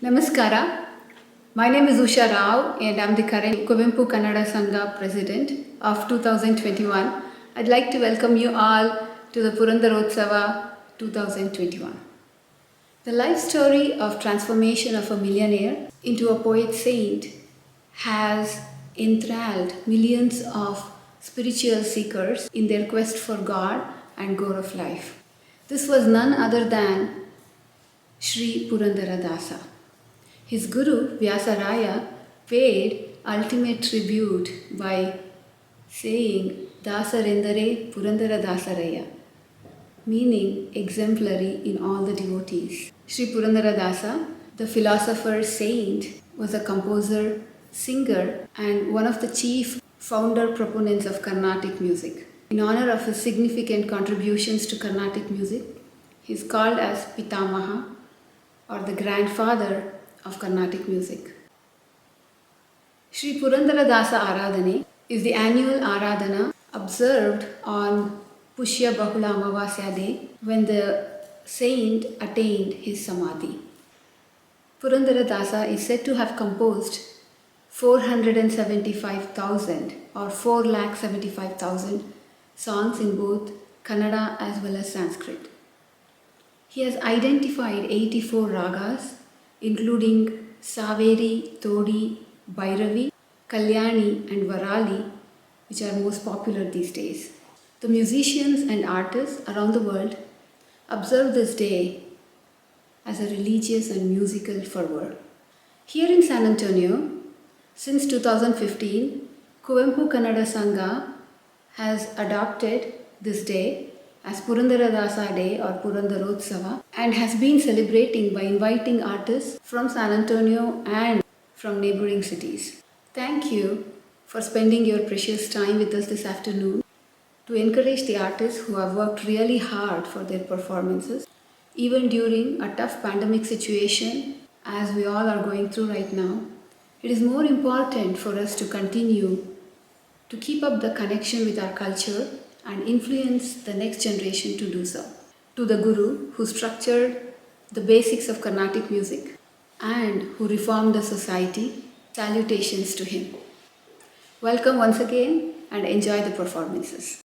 Namaskara. My name is Usha Rao and I'm the current Kuvempu Kannada Sangha President of 2021. I'd like to welcome you all to the Purandarotsava 2021. The life story of transformation of a millionaire into a poet saint has enthralled millions of spiritual seekers in their quest for God and goal of life. This was none other than Sri Purandara Dasa. His guru Vyasaraya paid ultimate tribute by saying Dasarendare Purandara Dasaraya, meaning exemplary in all the devotees. Sri Purandara Dasa, the philosopher saint, was a composer, singer, and one of the chief founder proponents of Carnatic music. In honor of his significant contributions to Carnatic music, he is called as Pitamaha or the grandfather of Carnatic music. Sri Purandara Dasa Aradhane is the annual Aradhana observed on Pushya Bahula Amavasya Day when the saint attained his Samadhi. Purandara Dasa is said to have composed 475,000 or 4,75,000 songs in both Kannada as well as Sanskrit. He has identified 84 ragas including Saveri, Todi, Bhairavi, Kalyani and Varali, which are most popular these days. The musicians and artists around the world observe this day as a religious and musical fervor. Here in San Antonio, since 2015, Kuvempu Kannada Sangha has adopted this day as Purandara Dasa Day or Purandarotsava and has been celebrating by inviting artists from San Antonio and from neighboring cities. Thank you for spending your precious time with us this afternoon to encourage the artists who have worked really hard for their performances, even during a tough pandemic situation as we all are going through right now. It is more important for us to continue to keep up the connection with our culture and influence the next generation to do so. To the Guru who structured the basics of Carnatic music and who reformed the society, salutations to him. Welcome once again and enjoy the performances.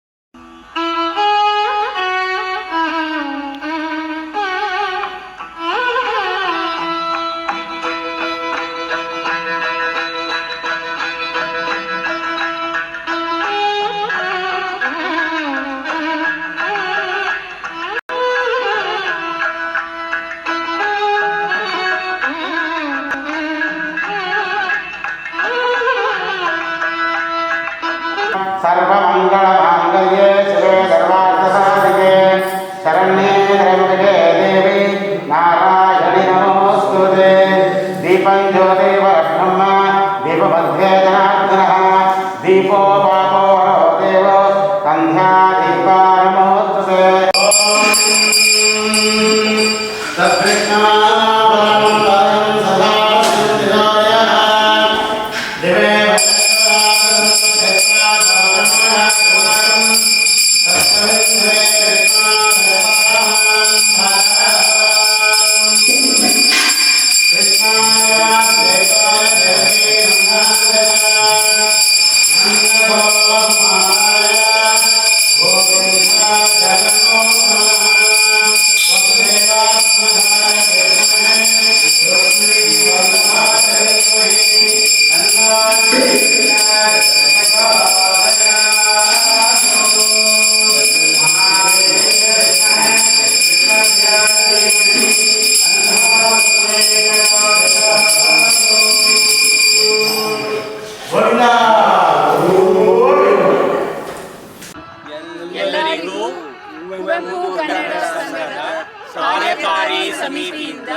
सर्वमङ्गलमाङ्गल्ये शिवे सर्वार्थसाधिके शरण्ये त्र्यम्बके देवी नारायणि नमोऽस्तुते दीपं ज्योतिर्ब्रह्म दीपमध्ये जनार्दनः दीपो पापो हरो देवो सन्ध्या दीपा नमोऽस्तुते ಎಲ್ಲರಿಗೂ ಕುವೆಂಪು ಕನ್ನಡ ಸಂಘದ ಕಾರ್ಯಕಾರಿ ಸಮಿತಿಯಿಂದ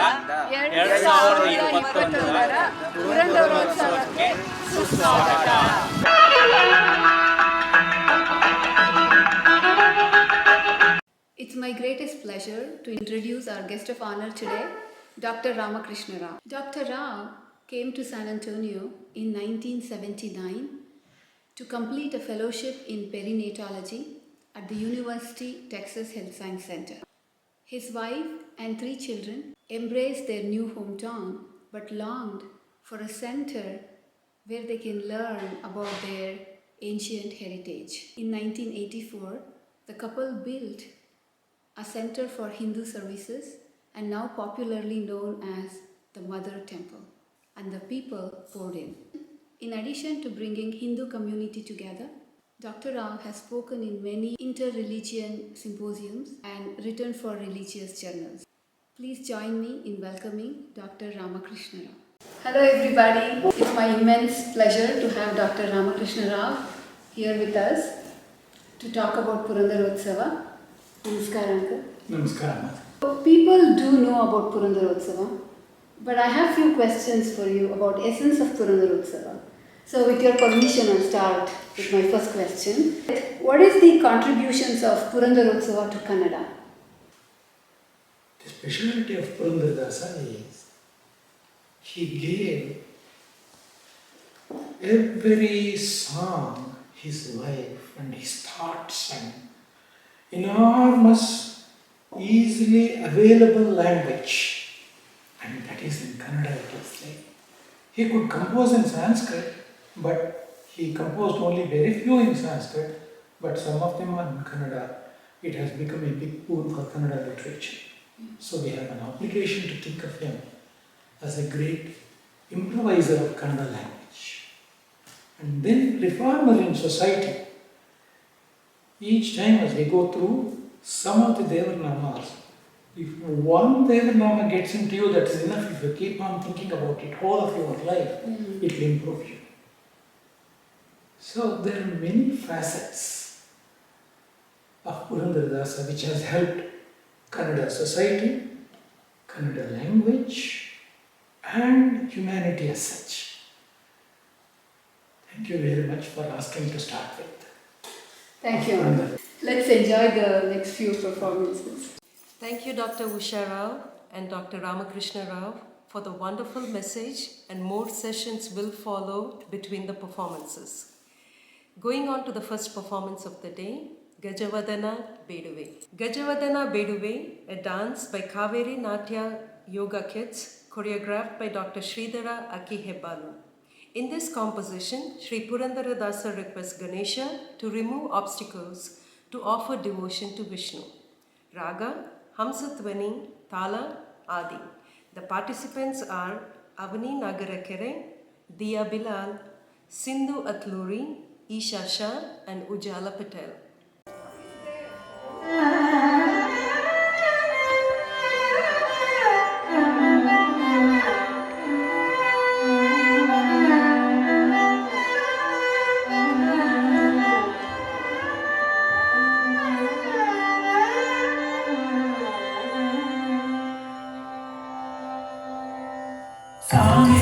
2021ರ ಪುರಂದರೋತ್ಸವಕ್ಕೆ ಸುಸ್ವಾಗತ. It's my greatest pleasure to introduce our guest of honor today, Dr. Ramakrishna Rao. Dr. Rao came to San Antonio in 1979 to complete a fellowship in perinatology at the University Texas Health Science Center. His wife and 3 children embraced their new hometown but longed for a center where they can learn about their ancient heritage. In 1984, the couple built a center for Hindu services and now popularly known as the Mother Temple, and the people poured in. In addition to bringing Hindu community together, Dr. Rao has spoken in many inter-religion symposiums and written for religious journals. Please join me in welcoming Dr. Ramakrishna Rao. Hello everybody, it's my immense pleasure to have Dr. Ramakrishna Rao here with us to talk about Purandarotsava. Namaskar, Uncle. Namaskar. So people do know about Purandarotsava, but I have few questions for you about essence of Purandarotsava. So with your permission, I'll start with my first question. What is the contributions of Purandarotsava to Kannada? The speciality of Purandaradasa is he gave every song his life and his thoughts and enormous, easily available language, and that is in Kannada it is like. He could compose in Sanskrit, but he composed only very few in Sanskrit, but some of them are in Kannada. It has become a big pool for Kannada literature. So we have an obligation to think of him as a great improviser of Kannada language. And then reformer in society. Each time as we go through some of the Devarnamas, if one Devarnama gets into you, that is enough. If you keep on thinking about it whole of your life, it will improve you. So there are many facets of Purandaradasa which has helped Kannada society, Kannada language and humanity as such. Thank you very much for asking to start with. Thank you, Uncle. Let's enjoy the next few performances. Thank you, Dr. Usha Rao and Dr. Ramakrishna Rao, for the wonderful message, and more sessions will follow between the performances. Going on to the first performance of the day, Gajavadana Beduve. Gajavadana Beduve, a dance by Kaveri Natya Yoga Kids, choreographed by Dr. Sridhara Akihebbalu. In this composition, Sri Purandaradasa requests Ganesha to remove obstacles to offer devotion to Vishnu. Raga, Hamsatvani, Tala, Adi. The participants are Avani Nagarakere, Diya Bilal, Sindhu Atluri, Isha Shah and Ujala Patel. Sami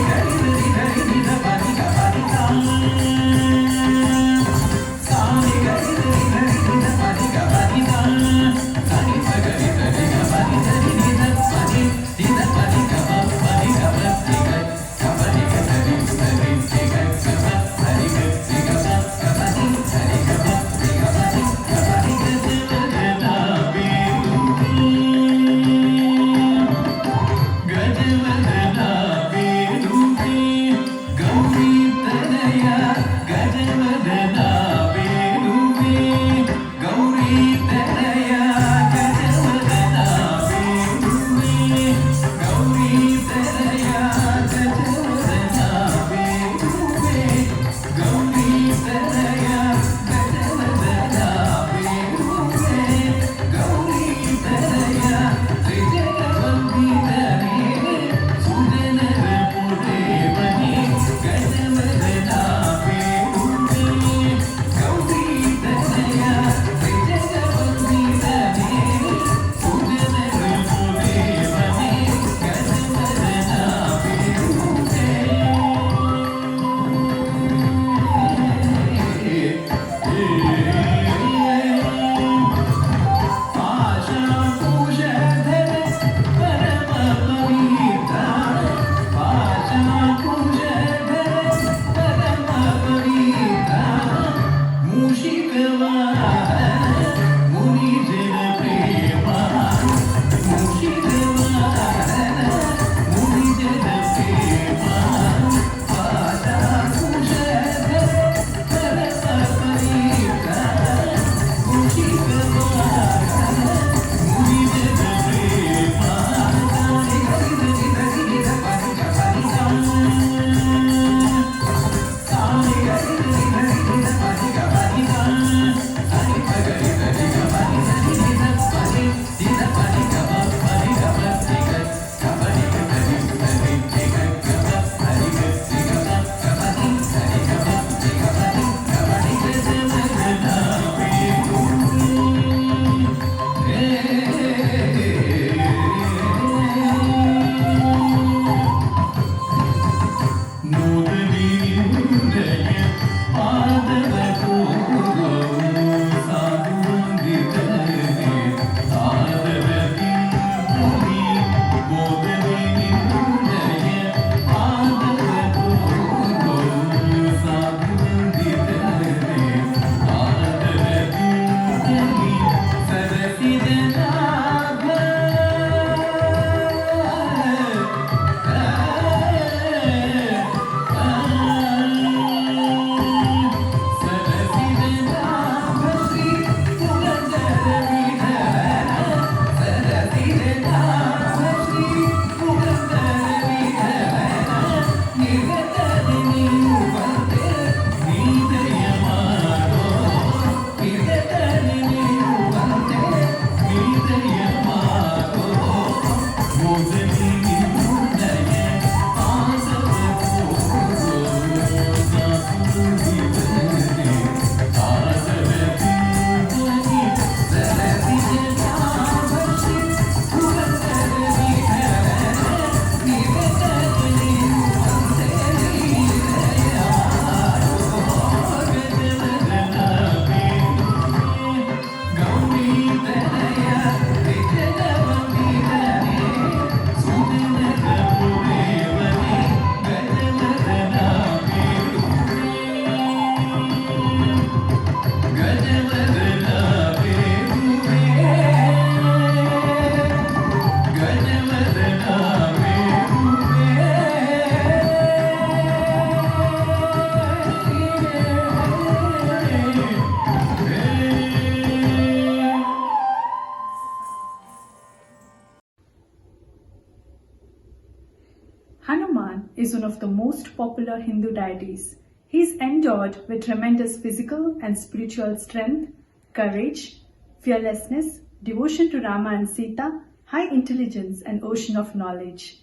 Hanuman is one of the most popular Hindu deities. He is endowed with tremendous physical and spiritual strength, courage, fearlessness, devotion to Rama and Sita, high intelligence and ocean of knowledge.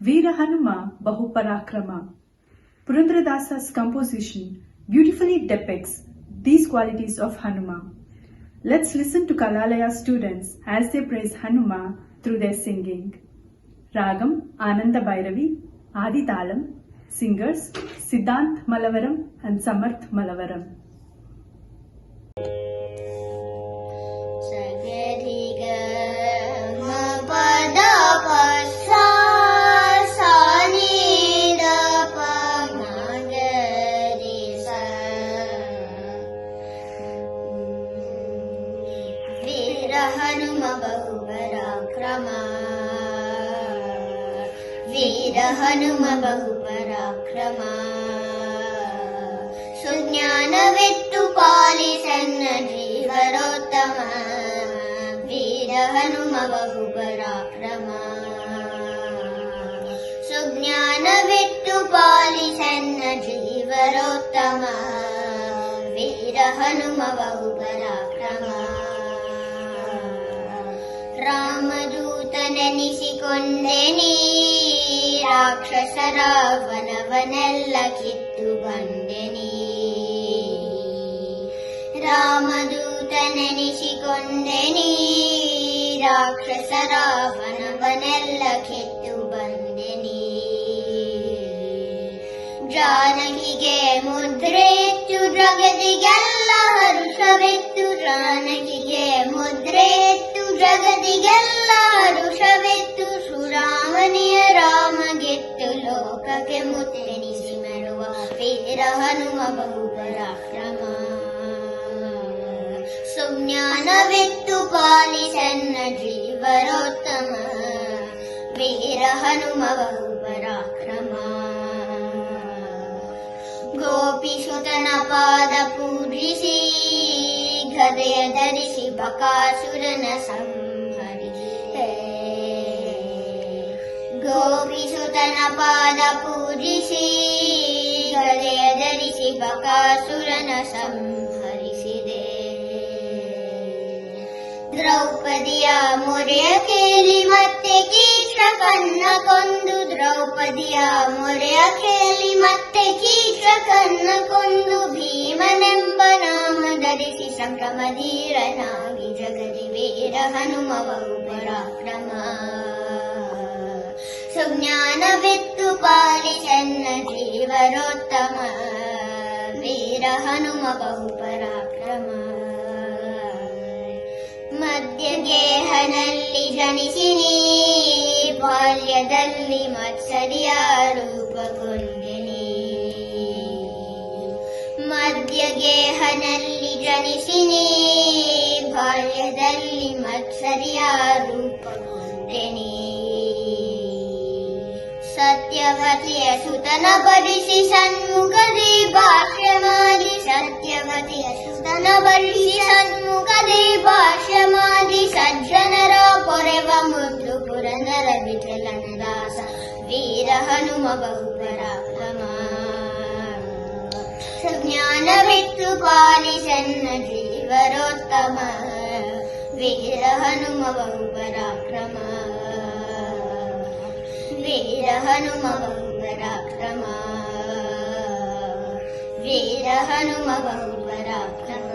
Veera Hanuma Bahuparakrama. Purandaradasa's composition beautifully depicts these qualities of Hanuma. Let's listen to Kalalaya students as they praise Hanuma through their singing. Ragam Ananda Bhairavi, Adi Talam, singers Siddhant Malavaram and Samarth Malavaram. Hanuma ಬಹುಪರಾಕ್ರಮ ಸುಜ್ಞಾನವೆತ್ತು ಪಾಲಿಸನ್ನ ಜೀವರೋತ್ತಮ ವೀರ ಹನುಮ ಬಹುಪರಾಕ್ರಮ ಸುಜ್ಞಾನವೆತ್ತು ಪಾಲಿಸನ್ನ ಜೀವರೋತ್ತಮ ವೀರ ಹನುಮ ಬಹುಪರಾಕ್ರಮ ರಾಮದೂತನೆನಿಸಿಕೊಂಡೆನಿ ರಾಕ್ಷಸರ ವನವನೆಲ್ಲ ಕಿತ್ತು ಬಂದೆನಿ ರಾಮದೂತನೆನಿಸಿಕೊಂಡೆನಿ ರಾಕ್ಷಸರ ವನವನೆಲ್ಲ ಕಿತ್ತು ಬಂದೆನಿ ಜಾನಕಿಗೆ ಮುದ್ರೆ ಇತ್ತು ಜಗದಿಗೆಲ್ಲ ಹರುಷವೆತ್ತು ಜಾನಕಿಗೆ ಮುದ್ರೆ ಇತ್ತು ಜಗದಿಗೆಲ್ಲ ಹರುಷವೆತ್ತು ಸುರಾಮನಿಯ ರಾಮ ಗೆತ್ತು ಲೋಕಕ್ಕೆ ಮುತ್ತೆನಿಸಿ ಮೆಡುವ ವೀರ ಹನುಮ ಬಹುಪರಾಕ್ರಮ ಸುಜ್ಞಾನವೆತ್ತು ಪಾಲಿಸನ್ನ ಜೀವರೋತ್ತಮ ವೀರ ಹನುಮ ಬಹುಪರಾಕ್ರಮ ಗೋಪಿಸುತನ ಪಾದ ಪೂಜಿಸಿ ಗದೆಯ ಧರಿಸಿ ಬಕಾಸುರನ ಸಂಹರಿಸಿದೆ ಗೋಪಿಸುತನ ಪಾದ ಪೂಜಿಸಿ ಗದೆಯ ಧರಿಸಿ ಬಕಾಸುರನ ಸಂಹರಿಸಿದೆ ದ್ರೌಪದಿಯ ಮೊರೆಯ ಕೇಳಿ ಮತ್ತೆ ಕೀಚಕನ್ನ ಕೊಂದು ದ್ರೌಪದಿಯ ಮೊರೆಯ ಕೇಳಿ ಮತ್ತೆ ಕೀಚಕನ್ನ ಕೊಂದು ಭೀಮನೆಂಬ ನಾಮ ಧರಿಸಿ ಸಂಕ್ರಮಧೀರನಾಗಿ ಜಗದಿ ವೀರ ಹನುಮ ಬಹುಪರಾಕ್ರಮ ಸುಜ್ಞಾನವೆತ್ತು ಪಾಲಿಸನ್ನ ಜೀವರೋತ್ತಮ ವೀರ ಹನುಮ ಬಹುಪರಾಕ್ರಮ ಮಧ್ಯಗೇಹನಲ್ಲಿ ಜನಿಸಿನಿ ಬಾಲ್ಯದಲ್ಲಿ ಮತ್ಸರಿಯ ರೂಪಗೊಂಡೆನಿ ಮಧ್ಯಗೇಹನಲ್ಲಿ ಜನಿಸಿನಿ ಬಾಲ್ಯದಲ್ಲಿ ಮತ್ಸರಿಯ ರೂಪಗೊಂಡೆನಿ ಸತ್ಯವತಿಯ ಸುತನ ಬರಿಸಿ ಸನ್ಮುಖದಿ ಭಾಷ್ಯ ಮಾಡಿ ಸತ್ಯವತಿಯ ಸುತನ ಬರಿಸಿ ಸನ್ಮುಖದಿ ಭಾಷ್ಯ ಮಾಡಿ ಸಜ್ಜನರ ಪೊರೆವ ಮುದ್ದು ಪುರಂದರ ವಿಠಲನ ದಾಸ ವೀರ ಹನುಮ ಬಹುಪರಾಕ್ರಮ ಸುಜ್ಞಾನವೆತ್ತು ಪಾಲಿಸನ್ನ ಜೀವರೋತ್ತಮ ವೀರ ಹನುಮ ಬಹುಪರಾಕ್ರಮ ವೀರ ಹನುಮ ಬಹುಪರಾಕ್ರಮ ವೀರ Hanuma ಬಹುಪರಾಕ್ರಮ.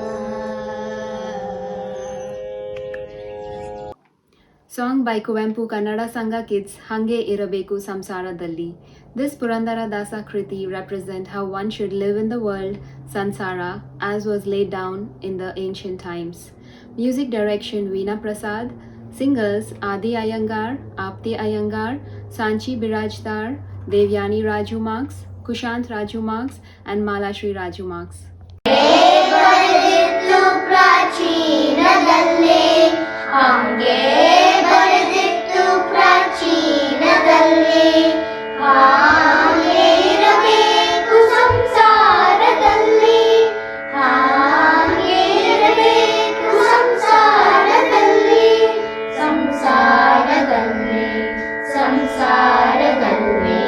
Song by Kuvempu Kannada Sangha Kids Hange Irabeku Samsaradalli. This Purandara Dasa Kriti represent how one should live in the world Sansara as was laid down in the ancient times. Music direction Veena Prasad. Singers Adi Iyengar, Apti Iyengar, Sanchi Birajdar, Devyani Raju Marks, Kushant Raju Marks and Malashri Raju Marks. ಬರೆದಿತ್ತು ಪ್ರಾಚೀನದಲ್ಲಿ ಹಂಗೆ ಬರೆದಿತ್ತು ಪ್ರಾಚೀನದಲ್ಲಿ ಹಾಗೆ ಇರಬೇಕು ಸಂಸಾರದಲ್ಲಿ ಹಾಗೆ ಇರಬೇಕು ಸಂಸಾರದಲ್ಲಿ ಸಂಸಾರದಲ್ಲಿ ಸಂಸಾರದಲ್ಲಿ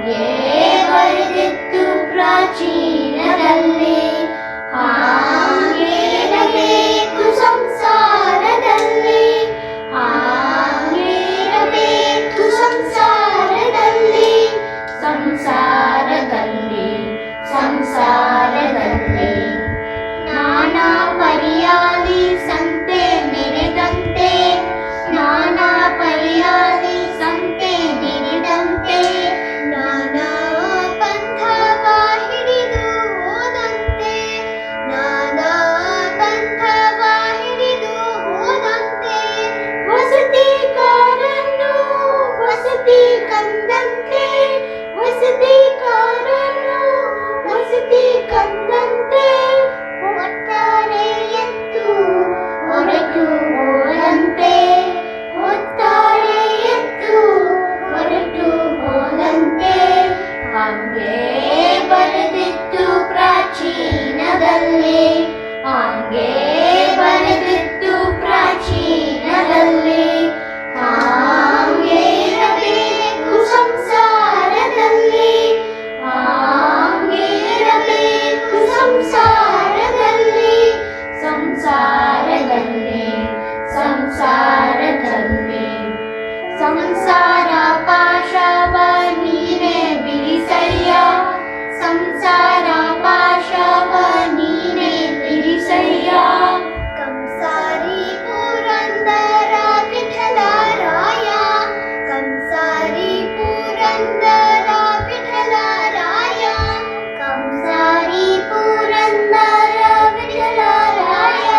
ಹಾಗೆ ಬರೆದಿತ್ತು ಪ್ರಾಚೀನದಲ್ಲಿ. ಹಾಗೆ ಇರಬೇಕು ಸಂಸಾರದಲ್ಲಿ, ಹಾಗೆ ಇರಬೇಕು ಸಂಸಾರದಲ್ಲಿ, ಸಂಸಾರದಲ್ಲಿ, ಸಂಸಾರದಲ್ಲಿ. ನಾನಾ ಪರಿಯಾಲಿ ಸಂತೆ ಮೆರೆದಂತೆ, ನಾನಾ ಪರಿಯಾಲಿ ಸಂತೆ ಮೆರೆದಂತೆ, ನಾನಾ ಪಂಥವ ಹಿಡಿದು ಹೋದಂತೆ, ನಾನಾ ಪಂಥವ ಹಿಡಿದು ಹೋದಂತೆ. ವಸತಿಕಾರನ್ನು ವಸತಿ ಕಂದಂತೆ, ವಸತಿಕಾರನ್ನು ವಸತಿ ಕಂದಂತೆ, ಒಟ್ಟಾರೆ ಎತ್ತು ಹೊರಟು ಹೋದಂತೆ, ಒಟ್ಟಾರೆ ಎತ್ತು ಹೊರಟು ಹೋದಂತೆ. ಹಾಗೆ ಬರೆದಿತ್ತು ಪ್ರಾಚೀನದಲ್ಲಿ, ಹಾಗೆ ಬರೆದಿತ್ತು ಪ್ರಾಚೀನದಲ್ಲಿ. ಹಾಗೆ ಇರಬೇಕು ಸಂಸಾರದಲ್ಲಿ, ಹಾಗೆ ಇರಬೇಕು ಸಂಸಾರದಲ್ಲಿ, ಸಂಸಾರದಲ್ಲಿ, ಸಂಸಾರದಲ್ಲಿ. ಸಂಸಾರ ಪಾಶವ ನೀನೇ ಬಿಡಿಸಯ್ಯ, ಸಂಸಾರ ಪಾಶವ ನೀನೇ ಬಿಡಿಸಯ್ಯ. ಕಂಸಾರಿ ಪುರಂದರ ವಿಠಲರಾಯ, ಕಂಸಾರಿ ಪುರಂದರ ವಿಠಲರಾಯ, ಕಂಸಾರಿ ಪುರಂದರ ವಿಠಲರಾಯ,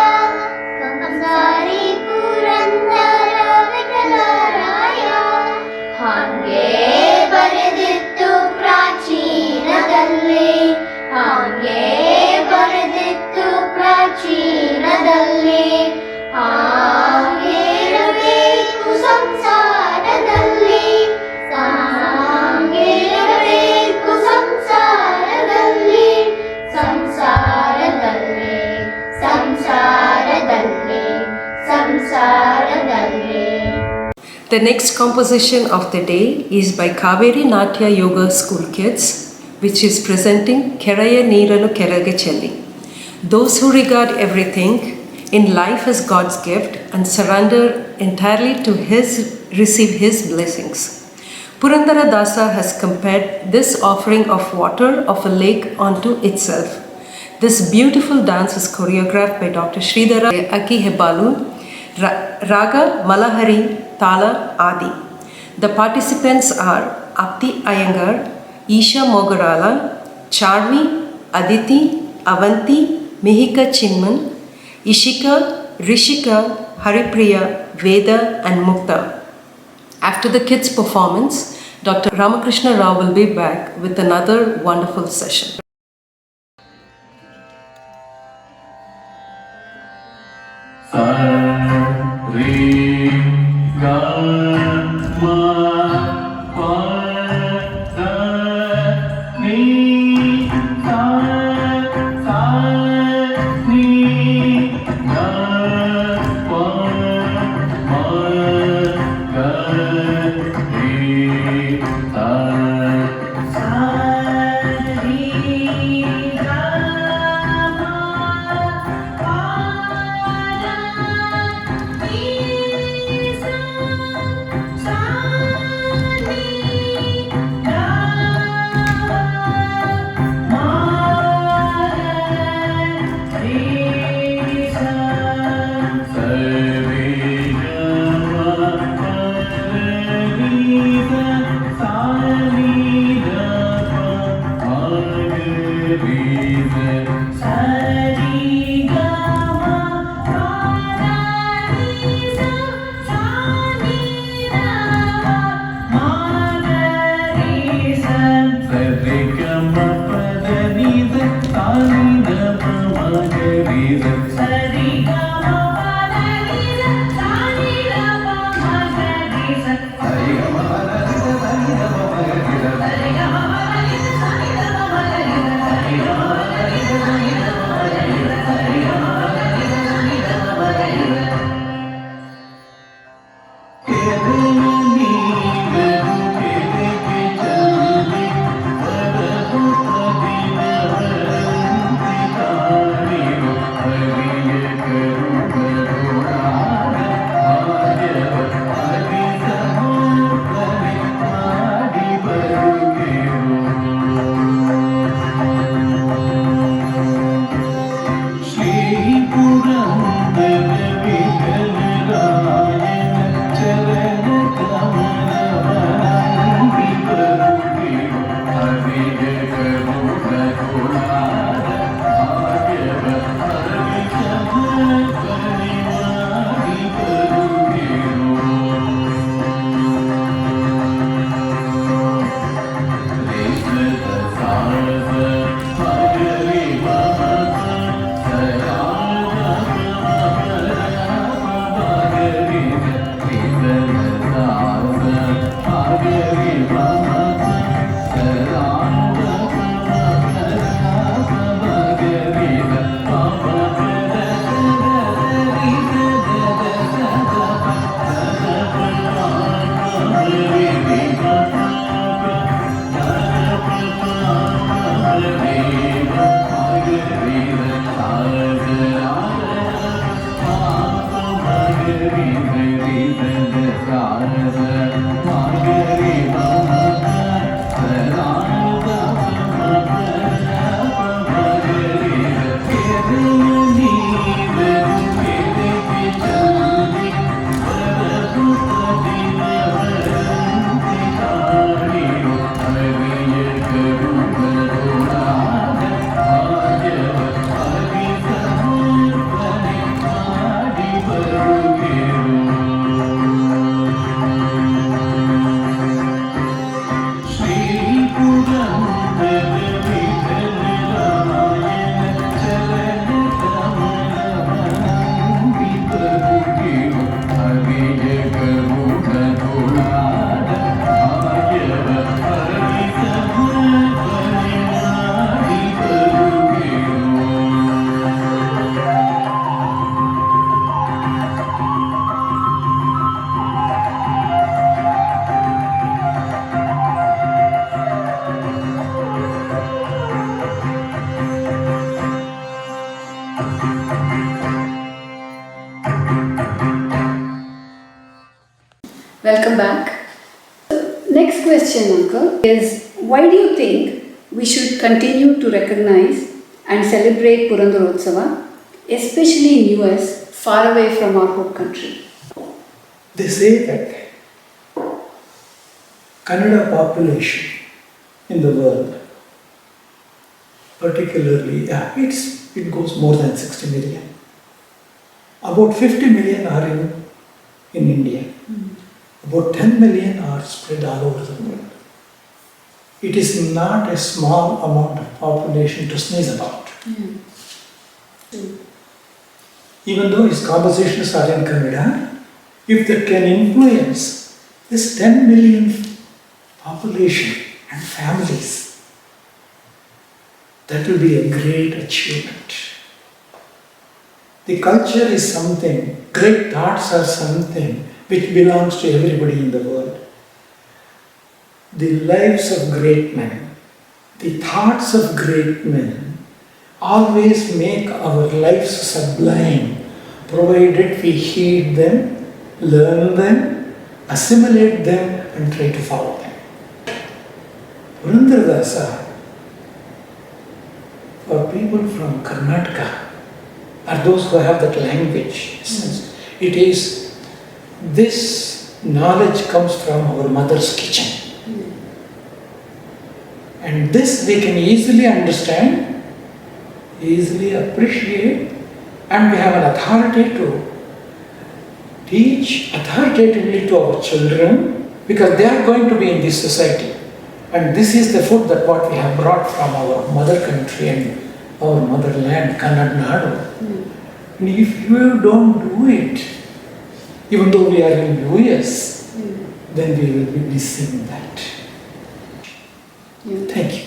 ಕಂಸಾರಿ ಪುರಂದರ ವಿಠಲರಾಯ. ಹಾಗೆ ಬರೆದಿತ್ತು ಪ್ರಾಚೀನದಲ್ಲಿ, ಹಾಗೆ ಬರೆದಿತ್ತು ಪ್ರಾಚೀನದಲ್ಲಿ. ಹಾಗೆ ಇರಬೇಕು ಸಂಸಾರದಲ್ಲಿ, ಹಾಗೆ ಇರಬೇಕು ಸಂಸಾರದಲ್ಲಿ, ಸಂಸಾರದಲ್ಲಿ, ಸಂಸಾರದಲ್ಲಿ, ಸಂಸಾರದಲ್ಲಿ. The next composition of the day is by Kaveri Natya Yoga School Kids, which is presenting Keraya Neeranu Kerage Chelli. Those who regard everything in life as God's gift and surrender entirely to His, receive His blessings. Purandara Dasa has compared this offering of water of a lake onto itself. This beautiful dance is choreographed by Dr. Sridhara Aki Hebalu, Raga Malahari Tala Adi. The participants are Apti Iyengar, Isha Mogarala, Charvi, Aditi, Avanti, Mihika Chinman, Ishika, Rishika, Haripriya, Veda and Mukta. After the kids' performance, Dr. Ramakrishna Rao will be back with another wonderful session. Sa Welcome back. Next question, Uncle, is why do you think we should continue to recognize and celebrate Purandarotsava, especially in US, far away from our home country? They say that Kannada population in the world, particularly, it goes more than 60 million. About 50 million are in India. About 10 million are spread all over the world. It is not a small amount of population to sneeze about. Even though his compositions are in Kannada, if that can influence this 10 million population and families, that will be a great achievement. The culture is something, great thoughts are something which belongs to everybody in the world. The lives of great men, the thoughts of great men always make our lives sublime, provided we heed them, learn them, assimilate them and try to follow them. Purandaradasa, for people from Karnataka, are those who have that language. It is, this knowledge comes from our mother's kitchen. And this we can easily understand, easily appreciate, and we have an authority to teach authoritatively to our children, because they are going to be in this society. And this is the food that what we have brought from our mother country and our motherland, Kannada Nadu. And if you don't do it, even though we are in US, then we will be missing that. Thank you.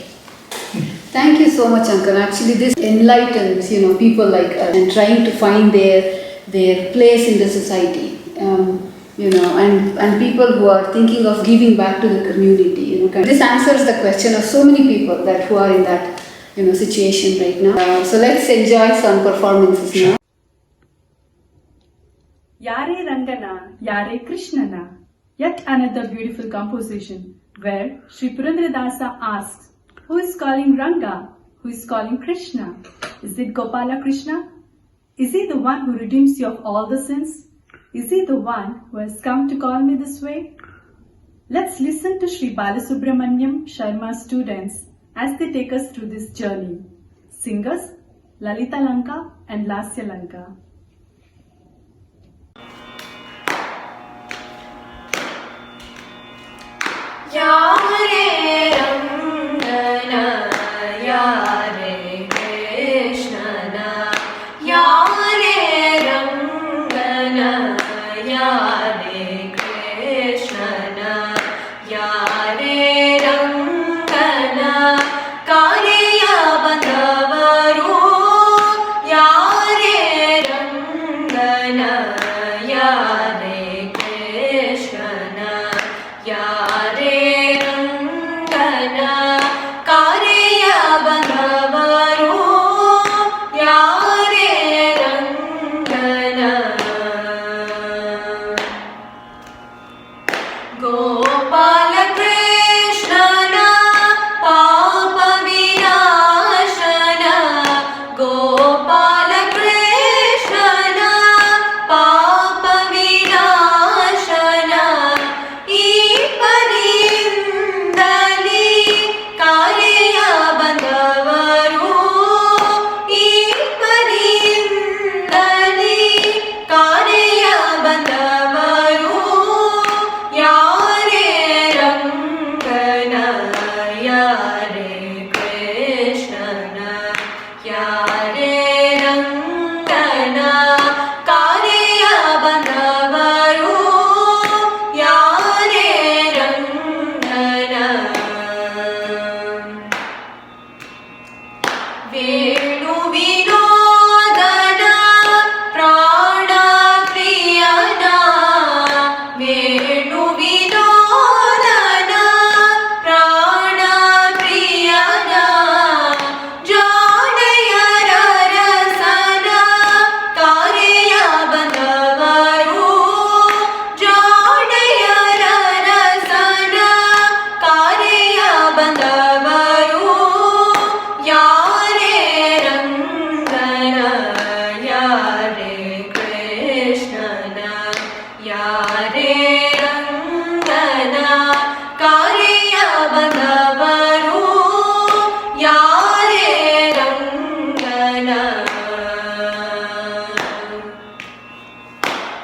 Thank you so much, Uncle. Actually, this enlightens, people like us and trying to find their place in the society. And people who are thinking of giving back to the community. This answers the question of so many people who are in that situation right now. So let's enjoy some performances now. Yare Rangana, Yare Krishnana. Yet another beautiful composition where Sri Purandaradasa asks, who is calling Ranga? Who is calling Krishna? Is it Gopala Krishna? Is he the one who redeems you of all the sins? Is he the one who has come to call me this way? Let's listen to Sri Balasubramanyam Sharma students as they take us through this journey. Singers Lalita Lanka and Lasya Lanka. Yare Rangana, Yare Krishnana, Yare Rangana, Yare Krishnana, Yare Rangana, Kariya Bandavaru, Yare Rangana.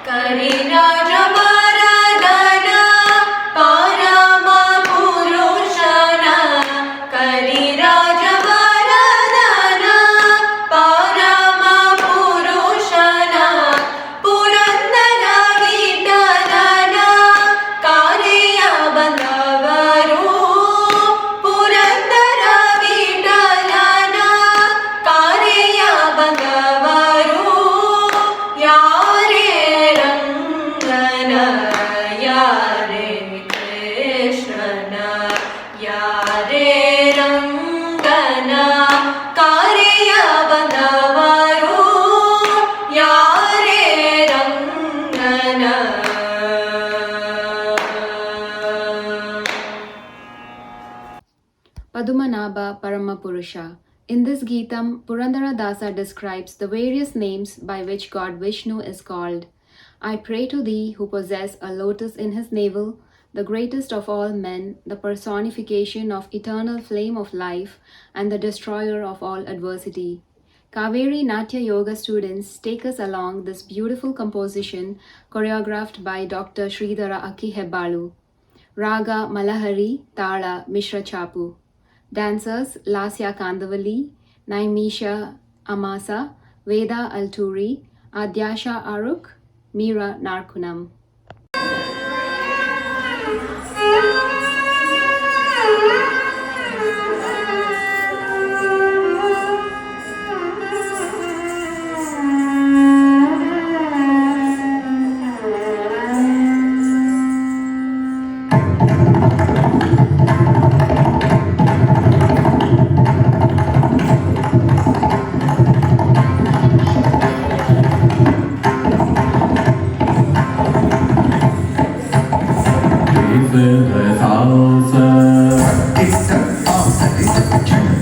करिराज वरदन परम पुरुषन करिराज वरदन परम पुरुषन पुरंदर विठलन कार्य बंदವರು पुरंदर विठलन कार्य बंदವರು यारे रंगन यारे कृष्णन यारे रंगन कार्य बंदವರು यारे रंगन Padumanabha Paramapurusha. In this Geetam, Purandara Dasa describes the various names by which God Vishnu is called. I pray to thee who possess a lotus in his navel, the greatest of all men, the personification of eternal flame of life, and the destroyer of all adversity. Kaveri Natya Yoga students take us along this beautiful composition choreographed by Dr. Sridhara Akki Hebbalu. Raga Malahari, Tala Mishra Chapu. Dancers Lasya Kandavali, Naimisha Amasa, Veda Alturi, Adyasha Aruk, Meera Narkunam.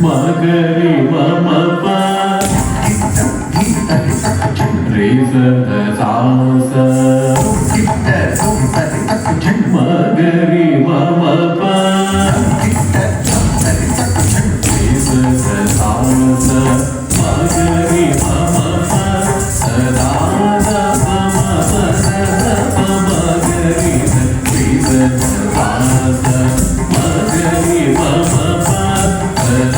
Magari mama pa Reza salsa Magari mama pa Reza salsa Magari mama pa Sada mama pa Magari Reza salsa Magari mama pa Sada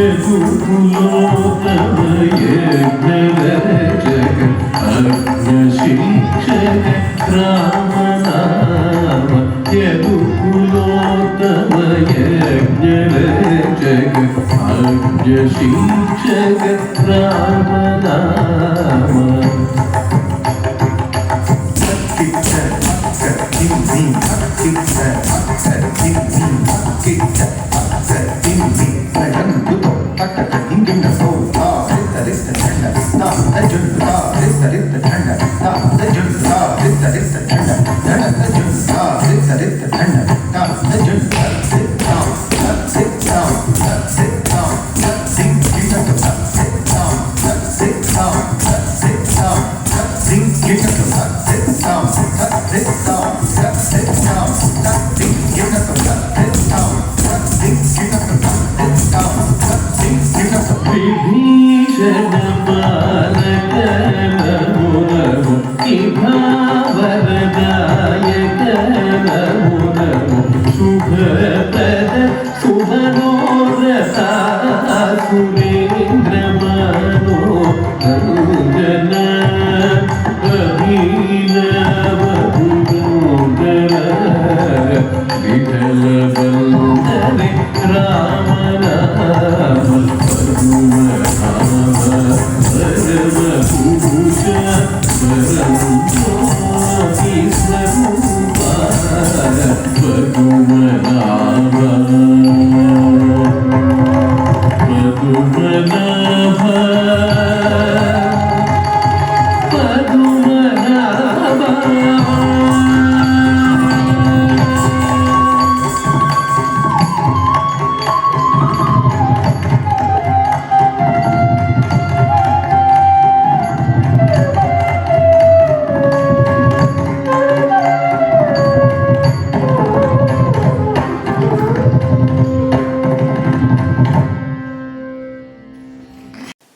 यदुकुलोत्तम यज्ञरक्षक अग्निशिक्षक रामनाम यदुकुलोत्तम यज्ञरक्षक अग्निशिक्षक रामनाम विभीषण बालक नमो नमो इभावरदायक नमो नमो शुभप्रद शुभनोरता सुरेन्द्र मनोरञ्जन अभिनव भुजोदर विठल वन्दने राम नाम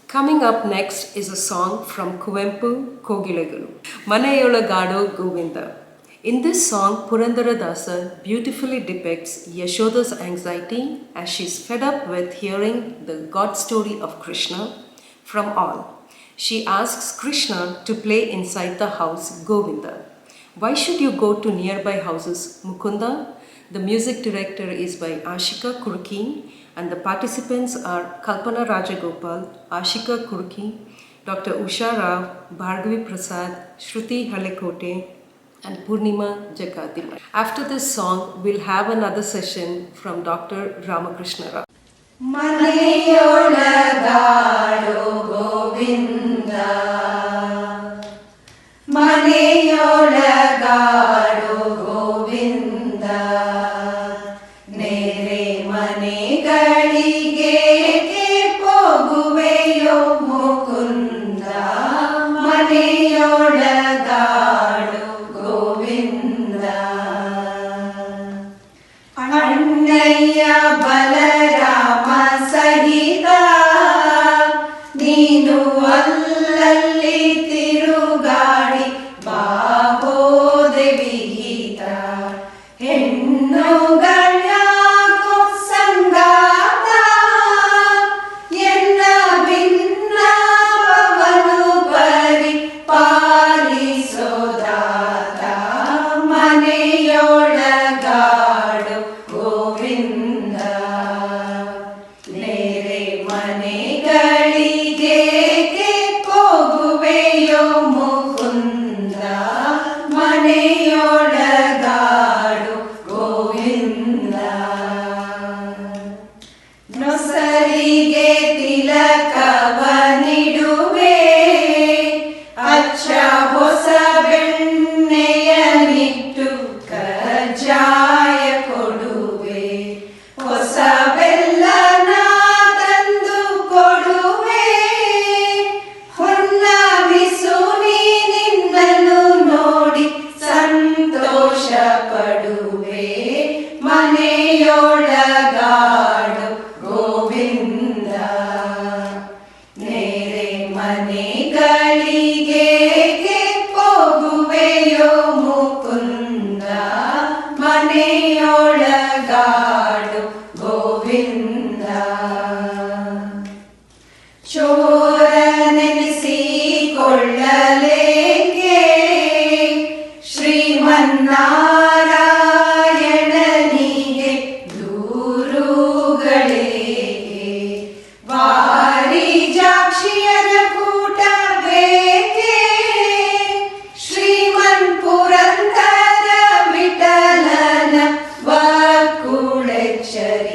Coming up next is a song from Kuvempu Kogilagalu, Manayolagado Govinda. In this song, Purandaradasa beautifully depicts Yashoda's anxiety as she's fed up with hearing the God story of Krishna from all. She asks Krishna to play inside the house Govinda. Why should you go to nearby houses Mukunda? The music director is by Ashika Kurki, and the participants are Kalpana Rajagopal, Ashika Kurki, Dr. Usha Rao, Bhargavi Prasad, Shruti Halekote, and Purnima Jakadima. After this song, we'll have another session from Dr. Ramakrishna Rao. Maneyolagado Govinda, Maneyolagado Govinda, Nere Manegalige Poguveyo Mukunda, Maneyolagado Govinda, Annaya Balarama Sahita, Neenu Allalli Tirugadi Bahode Vihita, Hennugalyago Sangata,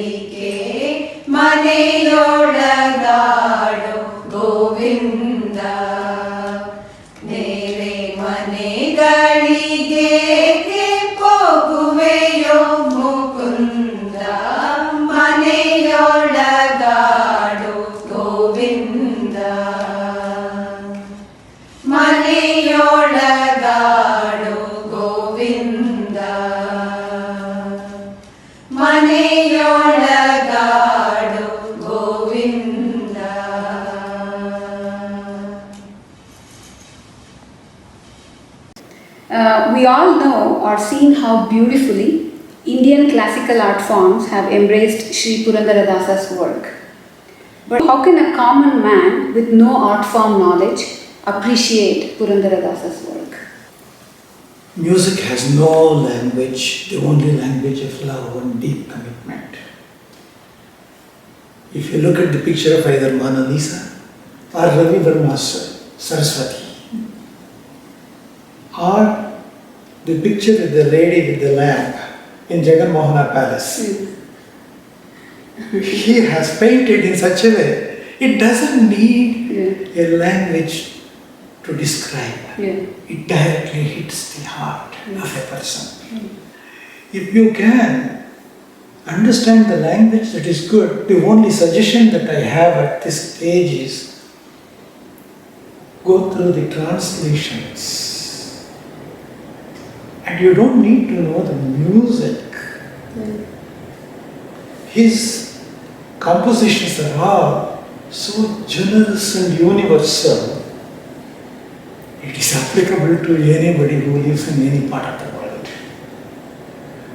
ಮನಗಳಿಗೆ ಮನೆಯೊಳಗಾಡೋ Govinda ಬೇರೆ ಮನೆಗಳಿಗೆ ಹೋಗುವೆಯೋ Mukunda ಮನೆಯೊಳಗಾಡೋ Govinda ಮನೆಯೊಳಗಾಡೋ Govinda ಮನೆಯೊಳಗಾಡೋ Govinda. We all know or seen how beautifully Indian classical art forms have embraced Sri Purandaradasa's work. But how can a common man with no art form knowledge appreciate Purandaradasa's work? Music has no language, the only language of love and deep commitment. If you look at the picture of either Mona Lisa or Ravi Verma's Saraswati, or the picture with the lady with the lamp in Jagan Mohana Palace, he has painted in such a way, it doesn't need a language to describe. It directly hits the heart of a person. If you can understand the language, that is good. The only suggestion that I have at this stage is go through the translations. And you don't need to know the music. His compositions are all so generous and universal. It is applicable to anybody who lives in any part of the world.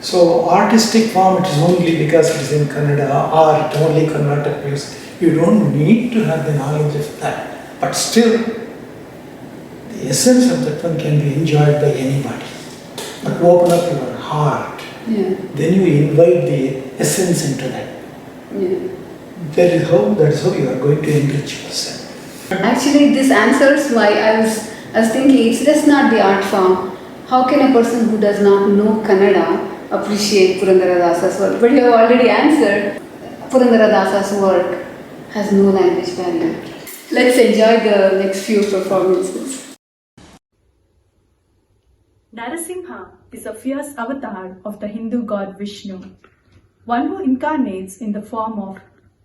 So artistic form, it is only because it is in Kannada or it only Carnatic music. You don't need to have the knowledge of that. But still, the essence of that one can be enjoyed by anybody. But open up your heart. Then you invite the essence into that. That is how you are going to enrich yourself. Actually, this answers why I was thinking it's just not the art form. How can a person who does not know Kannada appreciate Purandaradasa's work? But you have already answered. Purandaradasa's work has no language barrier. Let's enjoy the next few performances. Narasimha is a fierce avatar of the Hindu god Vishnu, one who incarnates in the form of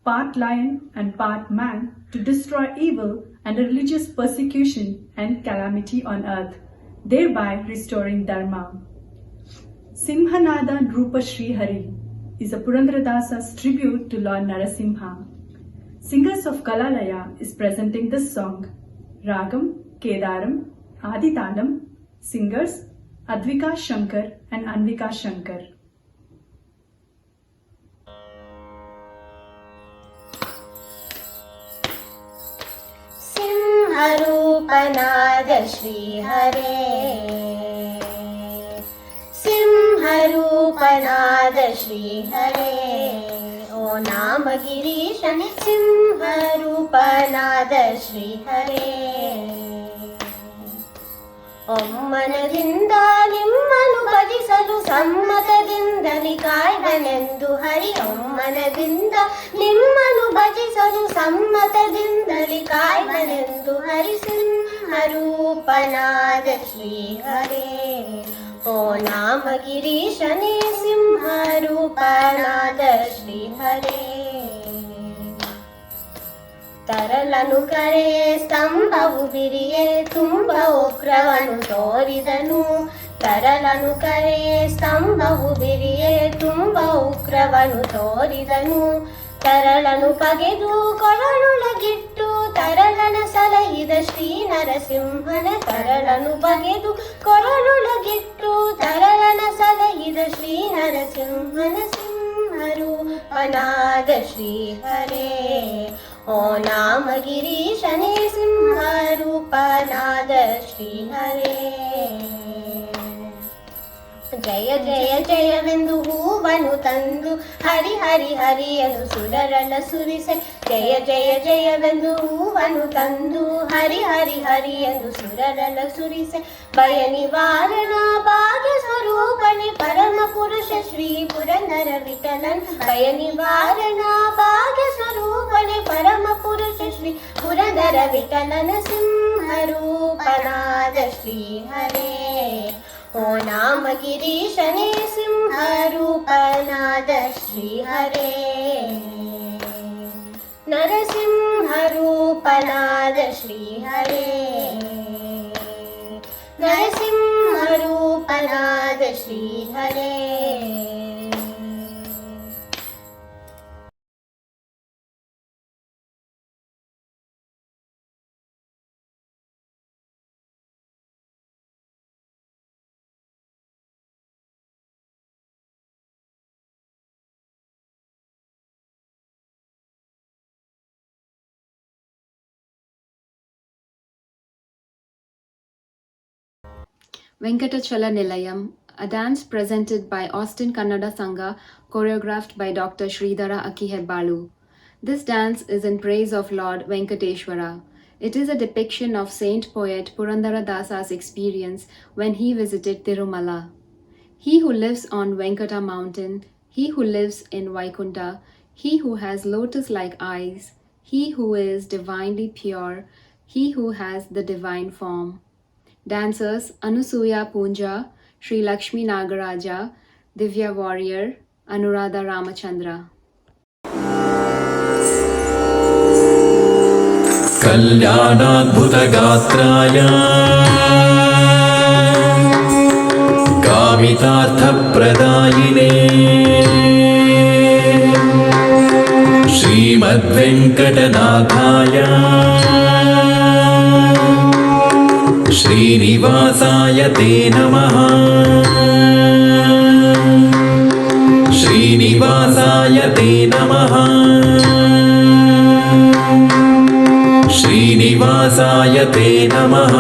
part lion and part man to destroy evil and religious persecution and calamity on earth, thereby restoring Dharma. Simhanada Rupa Srihari is a Purandaradasa's tribute to Lord Narasimha. Singers of Kalalaya is presenting this song. Ragam, Kedaram, Aditalam. Singers Advika Shankar and Anvika Shankar. Simharupanada Shri Hare, Simharupanada Shri Hare, O Nama Girishani Simharupanada Shri Hare. ಒಮ್ಮನದಿಂದ ನಿಮ್ಮನು ಭಜಿಸಲು ಸಮ್ಮತದಿಂದಲಿ ಕಾಯ್ವನೆಂದು ಹರಿ. ಒಮ್ಮನದಿಂದ ನಿಮ್ಮನು ಭಜಿಸಲು ಸಮ್ಮತದಿಂದಲಿ ಕಾಯ್ವನೆಂದು ಹರಿ. ಸಿಂಹರೂಪನಾದ ಶ್ರೀ ಹರೇ, ಓ ನಾಮ ಗಿರೀಶನೇ ಸಿಂಹರೂಪನಾದ ಶ್ರೀ ಹರೇ. ತರಲನು ಕರೆ ಸ್ತಂಭವು ಬಿರಿಯೇ ತುಂಬ ಉಗ್ರವನು ತೋರಿದನು. ತರಲನು ಕರೆ ಸ್ತಂಭವು ಬಿರಿಯೇ ತುಂಬ ಉಗ್ರವನು ತೋರಿದನು. ತರಳನು ಪಗೆದು ಕೊರಳುಳಗಿಟ್ಟು ತರಳನ ಸಲಹಿದ ಶ್ರೀ ನರಸಿಂಹನ. ತರಳನು ಬಗೆದು ಕೊರಳುಳಗಿಟ್ಟು ತರಳನ ಸಲಹಿದ ಶ್ರೀ ನರಸಿಂಹನ. ಸಿಂಹರೂಪನಾದ ಶ್ರೀ ಹರೇ, ಓ ನಾಮ ಗಿರೀಶನೇ ಸಿಂಹರೂಪನಾದ ಶ್ರೀ ಹರೇ. ಜಯ ಜಯ ಜಯವೆಂದು ಹೂವನು ತಂದು ಹರಿ ಹರಿ ಹರಿಯಲು ಸುರರನ ಸುರಿಸೆ. ಜಯ ಜಯ ಜಯವೆಂದು ಹೂವನು ತಂದು ಹರಿ ಹರಿ ಹರಿಯಲು ಸುರರನ ಸುರಿಸೆ. भय निवारण भाग्य स्वरूपने परम पुरुष श्री पुरंदर विठलन भय निवारण भाग्य स्वरूपने परम पुरुष श्री पुरंदर विठलन सिंह रूपनाद श्री हरे ओ नाम गिरीशने सिंह रूपनाद श्री हरे नरसिंह रूपनाद श्री हरे नरसिंह रूपनाद श्री हरे Venkatachala Nilayam, a dance presented by Austin Kannada Sangha, choreographed by Dr. Sridhara Akihebbalu. This dance is in praise of Lord Venkateshwara. It is a depiction of saint poet Purandara Dasa's experience when he visited Tirumala. He who lives on Venkata mountain, he who lives in Vaikunta, he who has lotus-like eyes, he who is divinely pure, he who has the divine form. Dancers Anusuya Punja, Sri Lakshmi Nagaraja, Divya Warrior, Anuradha Ramachandra. कल्याणाद्भुतगात्राय कामितार्थप्रदायिने श्रीमद्वेङ्कटनाथाय श्रीनिवासाय ते नमः श्रीनिवासाय ते नमः श्रीनिवासाय ते नमः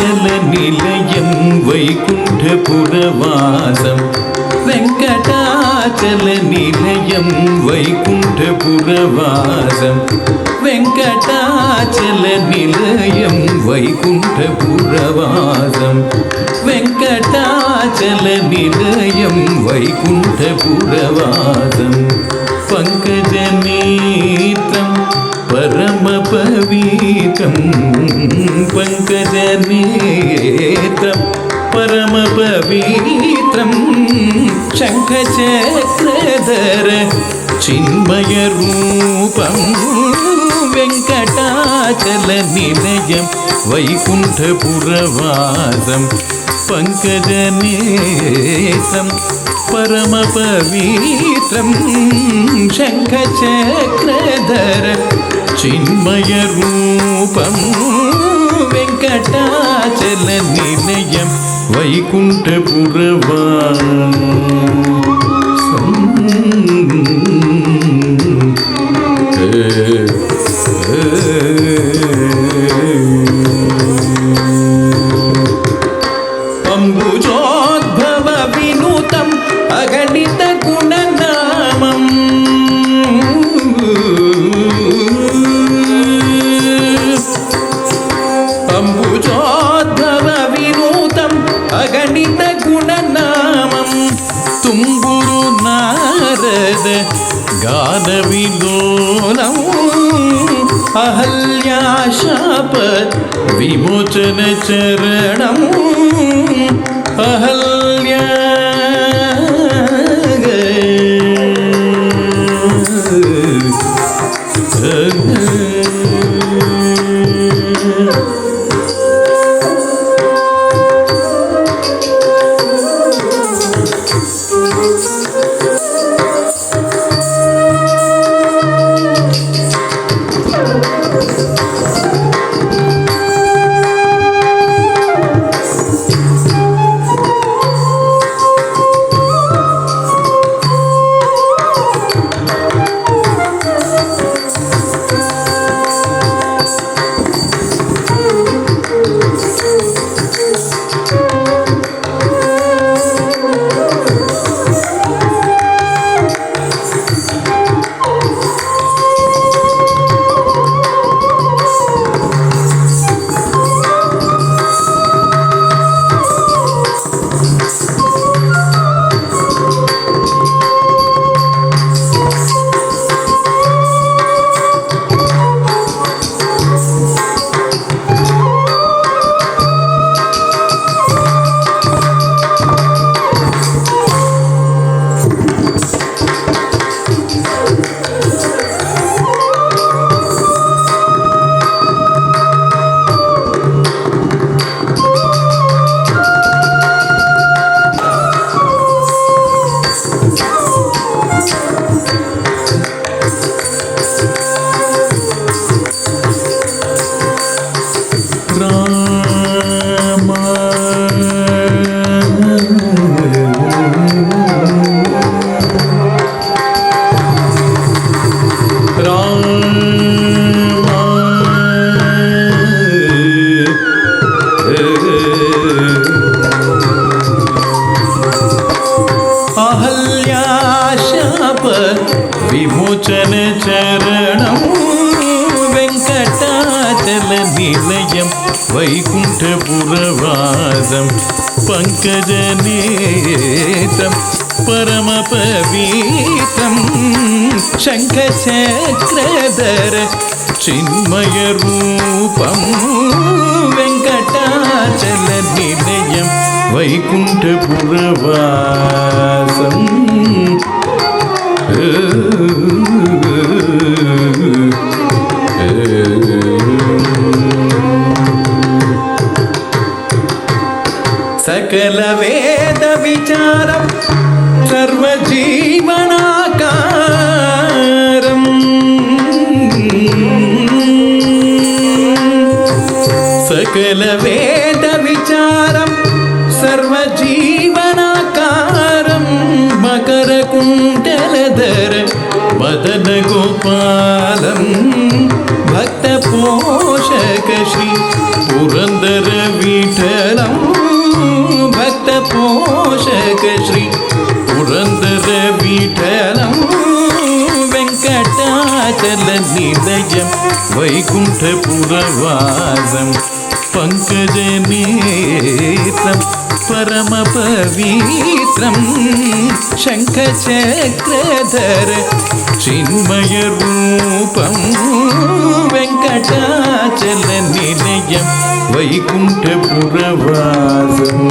वेङ्कटाचलनिलयं वैकुण्ठपुरवासं वेङ्कटाचलनिलयं वैकुण्ठपुरवासं वेङ्कटाचलनिलयं वैकुण्ठपुरवासं वेङ्कटाचलनिलयं वैकुण्ठपुरवासं पङ्कजनेत्रं परमपवित्रं पङ्कजनेत्रं परमपवित्रं शङ्खचक्रधर चिन्मयरूपं वेङ्कटाचलनिलयं वैकुण्ठपुरवासं पङ्कजनेत्रं परमपवित्रं शङ्खचक्रधर चिन्मयरूपं वेङ्कटाचलनिलयं अम्बुजोद्भव विनुतम् अगणित गुणनामम् अम्बु गानविलोलम् अहल्याशाप विमोचनचरणम् अहल्या विमोचनचरणं वेङ्कटाचलनिलयं वैकुण्ठपुरवासं पङ्कजनेत्रं परमपवित्रं शङ्खचक्रधर चिन्मयरूपं वेङ्कटाचलनिलयं वैकुण्ठपुरवासम् सकल वेद विचारं सर्वजीवनाकारं सकल वेद विचारं सर्वजीवनाकारं मकरकुण्डलधर मदन गोपालं भक्तपोषक श्री पुरन्दर विठलं भक्तपोषक श्री पुरन्दर विठलं वेङ्कटाचलनिलयं वैकुण्ठपुरवासं पङ्कजनेत्रं परमपवित्रं शङ्खचक्रधर चिन्मयरूपं वेङ्कटाचलनिलयं वैकुण्ठपुरवासम्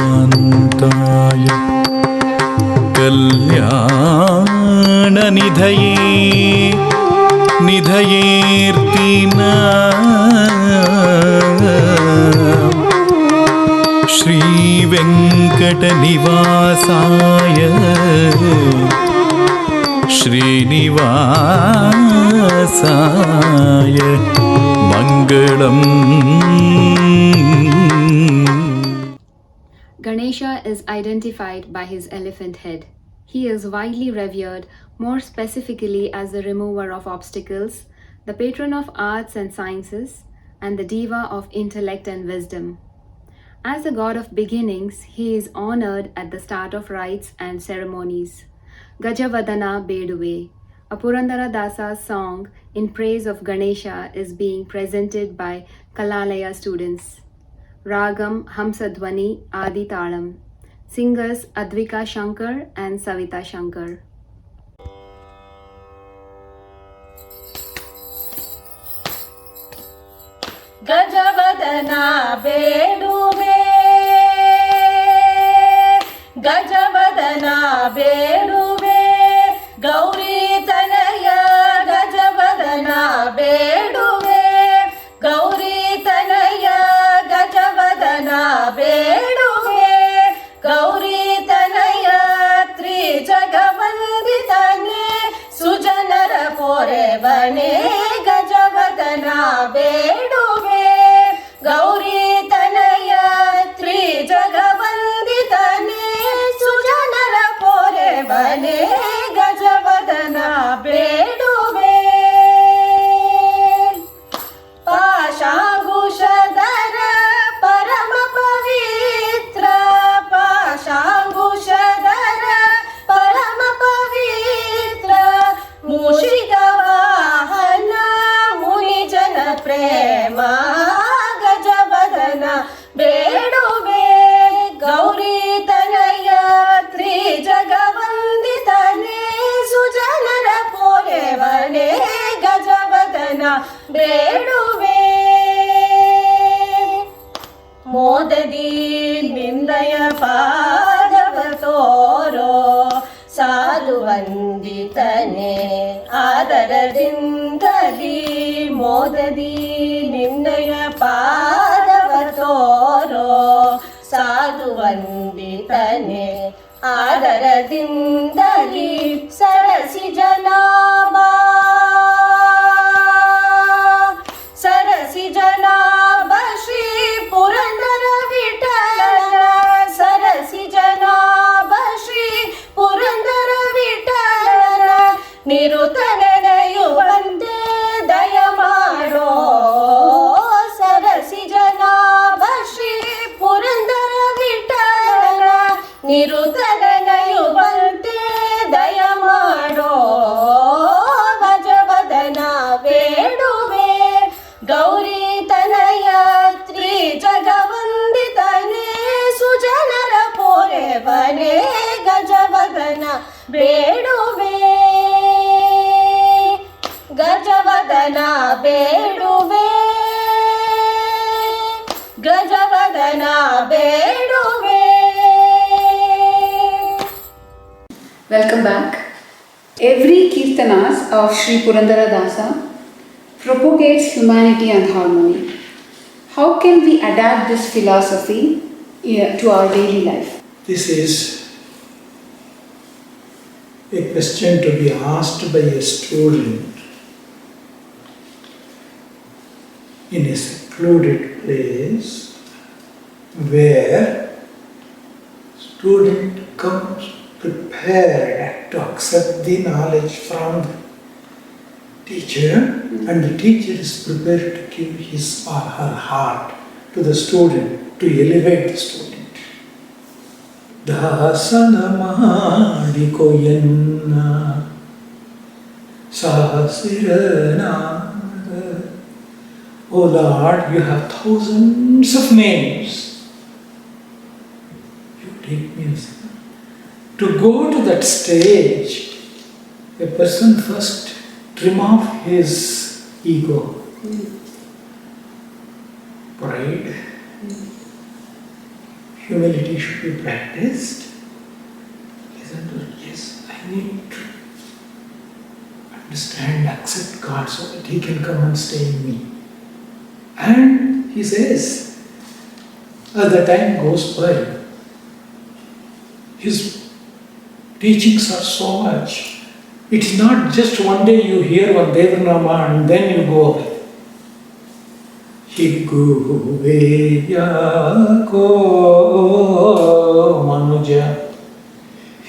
श्रियकान्ताय कल्याणनिधये निधयेऽर्तिना श्रीवेङ्कटनिवासाय श्रीनिवासाय मङ्गलम्। Ganesha is identified by his elephant head. He is widely revered, more specifically as the remover of obstacles, the patron of arts and sciences, and the diva of intellect and wisdom. As the god of beginnings, he is honored at the start of rites and ceremonies. Gajavadana Beduve, A Purandara Dasa's song in praise of Ganesha is being presented by Kalalaya students. Ragam Hamsadwani Adi Talam. Singers Advika Shankar and Savita Shankar. ಗಜವದನ ಬೇಡುವೆ ಗಜವದನ ಬೇಡುವೆ ಗೌರಿ ತನಯ ಗಜವದನ ಬೇಡುವೆ ಗೌರಿ ತನಯ ಗಜವದನ ಬೇಡುವೆ ಗೌರಿ ತನಯ ತ್ರಿಜಗವಂದಿತನೇ ಸುಜನರ ಪೊರೆವನೇ ಗಜವದನ ಬೇಡುವೆ ಗೌರಿ ತನಯ ತ್ರಿಜಗವಂದಿತನೇ ಸುಜನರ ಪೊರೆವನೇ ಗಜವದನ ಬೇಡುವೆ ಪಾಶಾಂಗುಶಧರ ಪರಮ ಪವಿತ್ರ ಪಾಶಾಂಗುಶಧರ ಪರಮ ಪವಿತ್ರ ಮೂಷಿಕ ವಾಹನ ಮುನಿಜನ ಪ್ರೇಮ ಗಜವದನ ಬೇಡುವೆ ಗೌರಿ ತನಯ ತ್ರಿಜಗವಂದಿತನೇ ಸುಜನರ ಪೊರೆವನೇ ಗಜವದನ ಬೇಡುವೆ ಮೋದದಿ ನಿಂದಯ ಪಾದವ ತೋರೋ ಸಾಧು ವಂದಿತನೇ ಆದರದಿಂದಲಿ ಮೋದದಿ ನಿಂದಯ ಪಾದವ ತೋರೋ ಸಾಧು ವಂದಿತನೇ ಆದರದಿಂದಲಿ ಸರಸಿ ಜನಾಭಾ ಸರಸಿ ಜನಾಭ ಶ್ರೀ ಪುರಂದರ ವಿಠಲನ ಸರಸಿ ಜನಾಭ ಶ್ರೀ ಪುರಂದರ ವಿಠಲನ ನಿರುತನೆನೆಯುವಂತೆ ದಯ ಮಾಡೋ ಸರಸಿ ಜನಾಭ ಶ್ರೀ ಪುರಂದರ ವಿಠಲನ ನಿರುತನೆನೆಯುವಂತೆ ದಯ ಮಾಡೋ ಗಜವದನ ಬೇಡುವೆ ಗೌರಿ ತನಯ ತ್ರಿಜಗವಂದಿತನೇ ಸುಜನರ ಪೊರೆವನೇ ಗಜವದನ ಬೇಡುವೆ ಗಜವದನ ಬೇಡುವೆ ಗಜವದನ ಬೇಡುವೆ. Welcome back. Every Kirtanas of Sri Purandara Dasa propagates humanity and harmony. How can we adapt this philosophy to our daily life? This is a question to be asked by a student in a secluded place where student comes prepared to accept the knowledge from the teacher, and the teacher is prepared to give his or her heart to the student to elevate the student. Dasana madikoyanna sahasirana. Oh Lord, you have thousands of names. You take me as to go to that stage, a person first trim off his ego, pride, humility should be practiced. Listen to, yes, I need to understand, accept God so that He can come and stay in me. And he says, as the time goes by, his teachings are so much. It's not just one day you hear one Devanama and then you go away. Higuve yako manuja,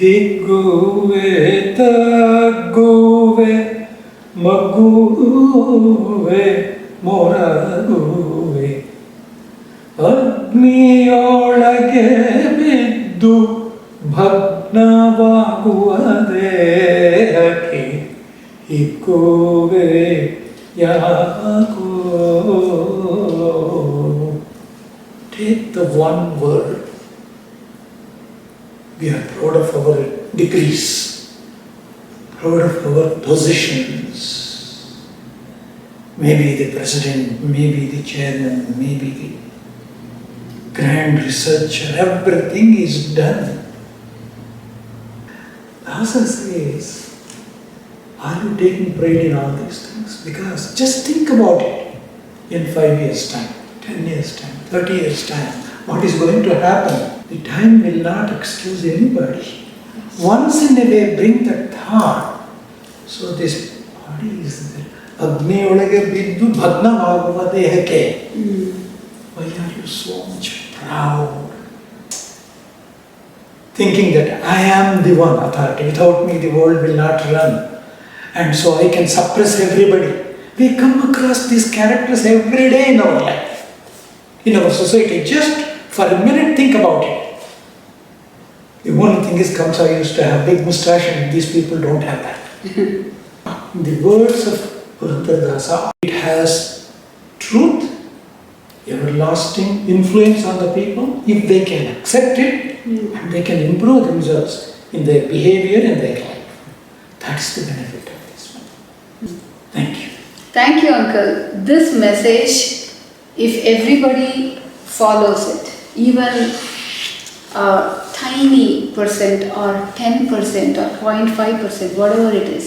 higuve taguve maguve moraguve, ಅಗ್ನಿಯೊಳಗೆ ಬಿದ್ದು ಭಗ್ನವಾಗುವ ದೇಹಕ್ಕೆ ಇಕ್ಕೋವೆ ಯಾಕೋ. Take the one word. We are proud of our degrees, proud of our positions. Maybe the president, maybe the chairman, maybe the grand researcher, everything is done. Dasa says, are you taking pride in all these things? Because just think about it. In 5 years' time, 10 years' time, 30 years' time, what is going to happen? The time will not excuse anybody. Once in a way, bring that thought. So this body is there. Agni ಒಳಗೆ ಬಿದ್ದು ಭಗ್ನವಾಗುವ ದೇಹಕ್ಕೆ. Why are you so much proud? Thinking that I am the one authority. Without me, the world will not run. And so I can suppress everybody. We come across these characters every day in our life, in our society. Just for a minute, think about it. The only thing is, Kamsa used to have big moustache, and these people don't have that. The words of Purandardasa, it has truth, everlasting influence on the people, if they can accept it, and they can improve themselves in their behavior and their life. That's the benefit of this one. Thank you. Thank you, Uncle. This message, if everybody follows it, even a tiny percent or 10% or 0.5%, whatever it is,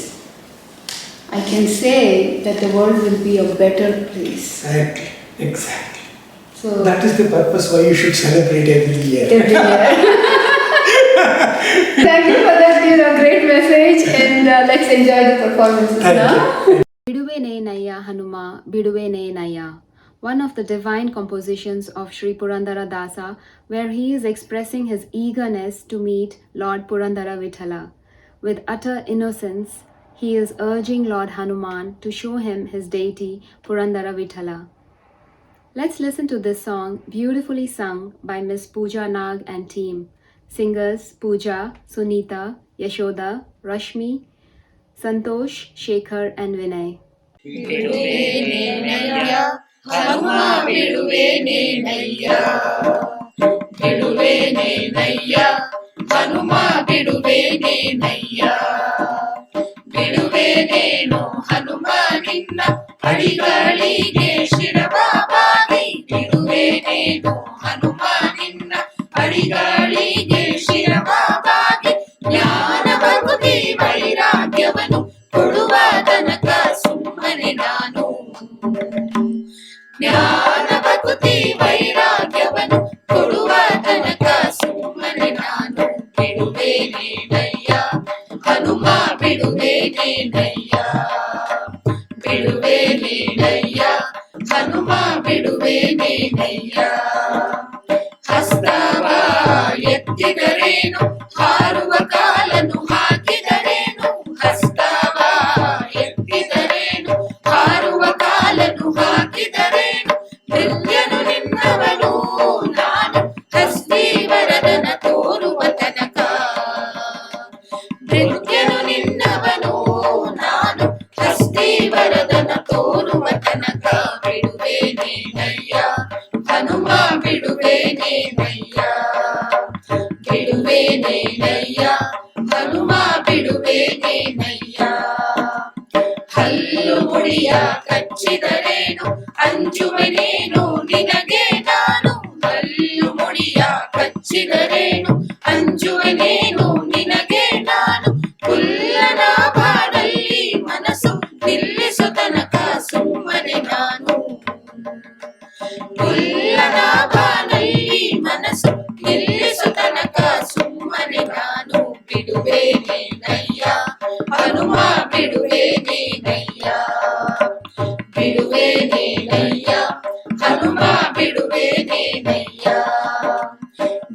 I can say that the world will be a better place. Exactly, exactly. So that is the purpose why you should celebrate every year. Every year. Thank you for that, great message, and let's enjoy the performances now. Biduvene Naya Hanuma, Biduvene Naya, one of the divine compositions of Sri Purandara Dasa, where he is expressing his eagerness to meet Lord Purandara Vithala. With utter innocence, he is urging Lord Hanuman to show him his deity Purandara Vithala. Let's listen to this song beautifully sung by Miss Pooja Nag and team. Singers Pooja, Sunita, Yashoda, Rashmi, Santosh, Shekhar and Vinay. ಬಿಡುವೇನೇನು Hanuma ನಿನ್ನ ಅಡಿಗಳಿಗೆ ಶಿರಬಾಗಿ ಬಿಡುವೇನೇನು ಹನುಮ ನಿನ್ನ ಅಡಿಗಳಿಗೆ ಶಿರಬಾಗಿ ಜ್ಞಾನ ಭಕ್ತಿ ವೈರಾಗ್ಯವನ್ನು ಕೊಡುವ ತನಕ ಸುಮ್ಮನೆ ನಾನು ಜ್ಞಾನ ಭಕ್ತಿ ವೈರಾಗ್ಯವನ್ನು ಕೊಡುವ ತನಕ ಸುಮ್ಮನೆ ನಾನು ಬಿಡುವೇನೇನಯ್ಯ ಹನುಮ ಬಿಡುವೇನೇನಯ್ಯ ಬಿಡುವೇನೇನಯ್ಯ ಹನುಮ ಬಿಡುವೇನೇನಯ್ಯ ಹಸ್ತವ ಎತ್ತಿದರೇನು ಹಾರುವ ಕಾಲನು ಹಾಕಿದರೇನು ಹಸ್ತವ ಎತ್ತಿದರೇನು ಹಾರುವ ಕಾಲನು ಹಾಕಿದರೇನು ನೃತ್ಯನು ನಿನ್ನವನು ನಾನು ಹಸ್ತೀವರದನ ತೋರುವ ತನಕ ನೃತ್ಯನು ನಿನ್ನವನು ನಾನು ಹಸ್ತೀವರದನ ತೋರುವ ತನಕ ಬಿಡುವೇನೇನಯ್ಯ ಹನುಮ ಬಿಡುವೇನೇನಯ್ಯ ಬಿಡುವೇನೇನಯ್ಯ ಹನುಮ ಬಿಡುವೇನೇನಯ್ಯ ಹಲ್ಲು ಮುಡಿಯ ಕಚ್ಚಿದರೇನು ಅಂಜುವೆನೇನು ನಿನಗೆ ನಾನು ಹಲ್ಲು ಮುಡಿಯ ಕಚ್ಚಿದರೇನು ಅಂಜುವೆನೇನು ನಿನಗೆ ನಾನು ಕುಲ್ಲನ ಬಾಡಲ್ಲಿ ಮನಸ್ಸು ನಿಲ್ಲಿಸು ತನಕ ಸುಮ್ಮನೆ ನಾನು ಕುಲ್ಲನ ಬಾನಲ್ಲಿ ಮನಸ್ಸು ನಿಲ್ಲಿಸು ತನಕ ಸುಮ್ಮನೆ ನಾನು ಬಿಡುವೇನೇನಯ್ಯ ಹನುಮ ಬಿಡುವೇನೇನಯ್ಯ ಬಿಡುವೇನೇನಯ್ಯ ಹನುಮ ಬಿಡುವೇನೇನಯ್ಯ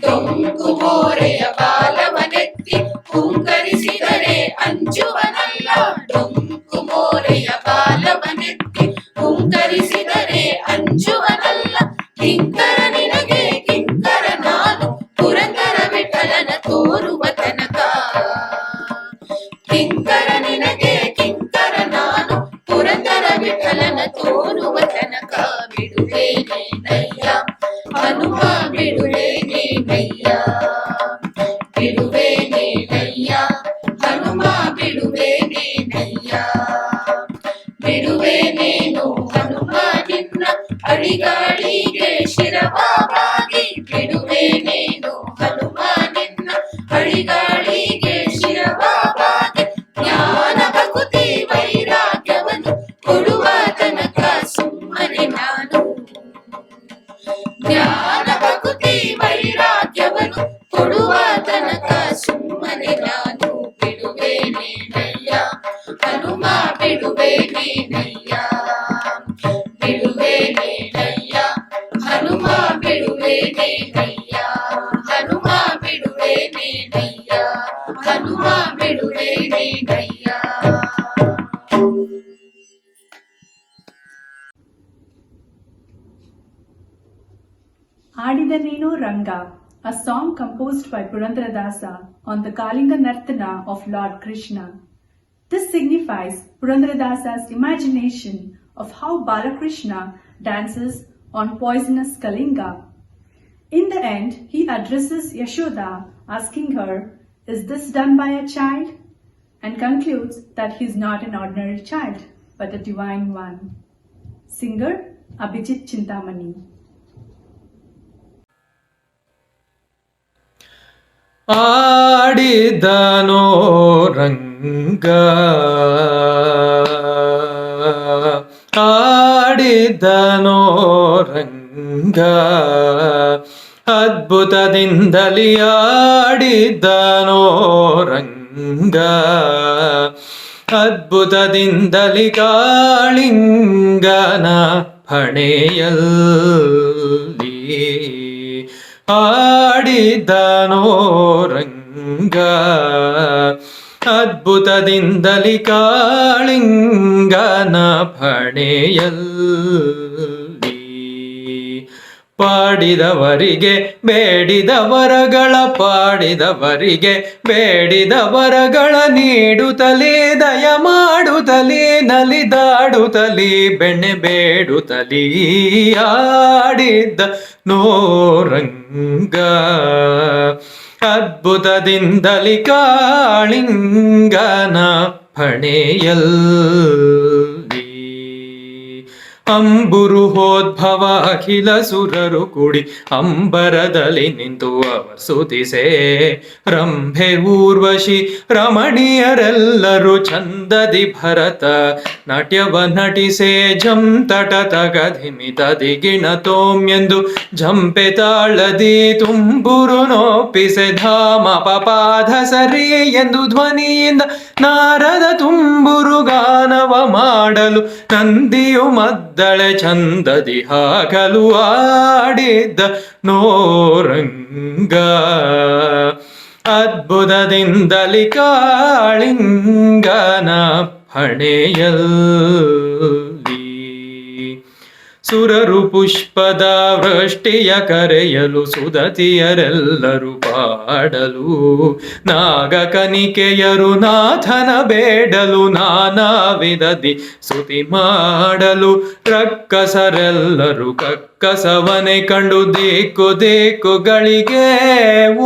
ಡೊಂಕು ಮೋರೆಯ ಬಾಲವನೆತ್ತಿ ಹುಂಕರಿಸಿದರೆ ಅಂಜುವನಲ್ಲ ಡೊಂಕು ಮೋರೆಯ ಬಾಲವನೆತ್ತಿ ಹುಂಕರಿಸಿದರೆ ಅಂಜುವನಲ್ಲ ಕಿಂಕರ ನಿನಗೆ ಕಿಂಕರ ನಾನು ಪುರಂದರ ವಿಠಲನ ತೋರುವ ತನಕ ಕಿಂಕರ ನಿನಗೆ Hanuma ಬಿಡುವೆ ನೀನಯ್ಯ ಬಿಡುವೆ ನೀನಯ್ಯ Hanuma ಬಿಡುವೆ ನೀನಯ್ಯ Hanuma ಬಿಡುವೆ ನೀನಯ್ಯ Hanuma ಬಿಡುವೆ ನೀನಯ್ಯ. Adidaneno Ranga, a song composed by Purandaradasa on the Kalinga Nartana of Lord Krishna. This signifies Purandaradasa's imagination of how Balakrishna dances on poisonous Kalinga. In the end, he addresses Yashoda, asking her, "Is this done by a child?" and concludes that he is not an ordinary child, but a divine one. Singer Abhijit Chintamani. ಆಡಿದನೋ ರಂಗ ಆಡಿದನೋ ರಂಗ ಅದ್ಭುತದಿಂದಲಿ ಆಡಿದನೋ ರಂಗ ಅದ್ಭುತದಿಂದಲಿ ಕಾಳಿಂಗನ ಫಣೆಯಲ್ಲಿ ಆಡಿದನೋ ರಂಗ ಅದ್ಭುತದಿಂದಲಿ ಕಾಳಿಂಗನ ಫಣೆಯಲ್ಲಿ ಪಾಡಿದವರಿಗೆ ಬೇಡಿದ ವರಗಳ ಪಾಡಿದವರಿಗೆ ಬೇಡಿದ ವರಗಳ ನೀಡುತ್ತಲೇ ದಯ ಮಾಡುತ್ತಲೇ ನಲಿದಾಡುತ್ತಲೇ ಬೆಣ್ಣೆ ಬೇಡುತ್ತಲೇ ಆಡಿದ್ದ ನೋರಂಗ ಅದ್ಭುತದಿಂದಲಿ ಕಾಳಿಂಗನ ಫಣೆಯಲ್ಲಿ ಅಂಬುರುಹೋದ್ಭವ ಅಖಿಲ ಸುರರು ಕೂಡಿ ಅಂಬರದಲ್ಲಿ ನಿಂತು hour ಸ್ತುತಿಸೆ Rambha Urvashi ರಮಣೀಯರೆಲ್ಲರೂ ಚಂದದಿ Bharata ನಾಟ್ಯವ ನಟಿಸೆ ಝಂ ತಟ ತಗಧಿಮಿತ ದಿಗಿಣ ತೋಮ್ಯೆಂದು jhampe ತಾಳದಿ Tumburu ನೋಪಿಸೆ ಧಾಮ ಪಪಾಧ ಸರಿ ಎಂದು ಧ್ವನಿಯಿಂದ ನಾರದ ತುಂಬುರು ಗಾನವ ಮಾಡಲು ನಂದಿಯು ಮದ್ದಳೆ ಚಂದದಿ ಹಾಕಲು ಆಡಿದ್ದ ನೋರಂಗ ಅದ್ಭುತದಿಂದಲಿ ಕಾಳಿಂಗನ ಫಣೆಯಲ್ಲಿ ಸುರರು ಪುಷ್ಪದ ವೃಷ್ಟಿಯ ಕರೆಯಲು ಸುದತಿಯರೆಲ್ಲರೂ ಪಾಡಲು ನಾಗಕನಿಕೆಯರು ನಾಥನ ಬೇಡಲು ನಾನಾ ವಿಧದಿ ಸ್ತುತಿ ಮಾಡಲು ರಕ್ಕಸರೆಲ್ಲರೂ ಕಕ್ಕಸವನೆ ಕಂಡು ದಿಕ್ಕು ದಿಕ್ಕುಗಳಿಗೆ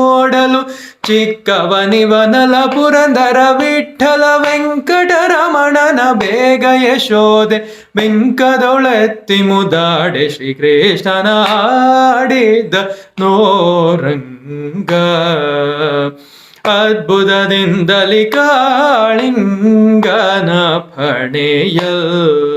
ಓಡಲು ಚಿಕ್ಕವನಿವನಲ ಪುರಂದರ ವಿಠಲ ವೆಂಕಟರಮಣನ ಬೇಗ ಯಶೋದೆ ಬೆಂಕದೊಳೆತ್ತಿ ಮುದಾಡೆ ಶ್ರೀಕೃಷ್ಣನ ಆಡಿದ್ದ ನೋರಂಗ ಅದ್ಭುತದಿಂದಲಿ ಕಾಳಿಂಗನ ಫಣೆಯಲ್ಲಿ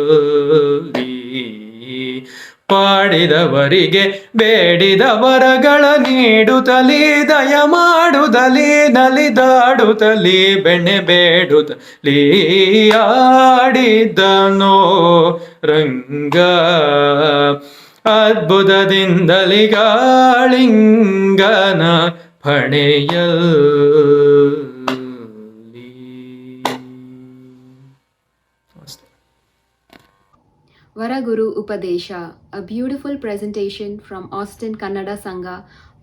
ಪಾಡಿದವರಿಗೆ ಬೇಡಿದ ವರಗಳ ನೀಡುತ್ತಲೇ ದಯ ಮಾಡುತ್ತಲೇ ನಲಿದಾಡುತ್ತಲೇ ಬೆಣ್ಣೆ ಬೇಡುತ್ತಲೇ ಆಡಿದನೋ ರಂಗ ಅದ್ಭುತದಿಂದಲಿ ಕಾಳಿಂಗನ ಫಣೆಯಲ್ಲಿ. Varaguru Upadesha, a beautiful presentation from Austin Kannada Sangha,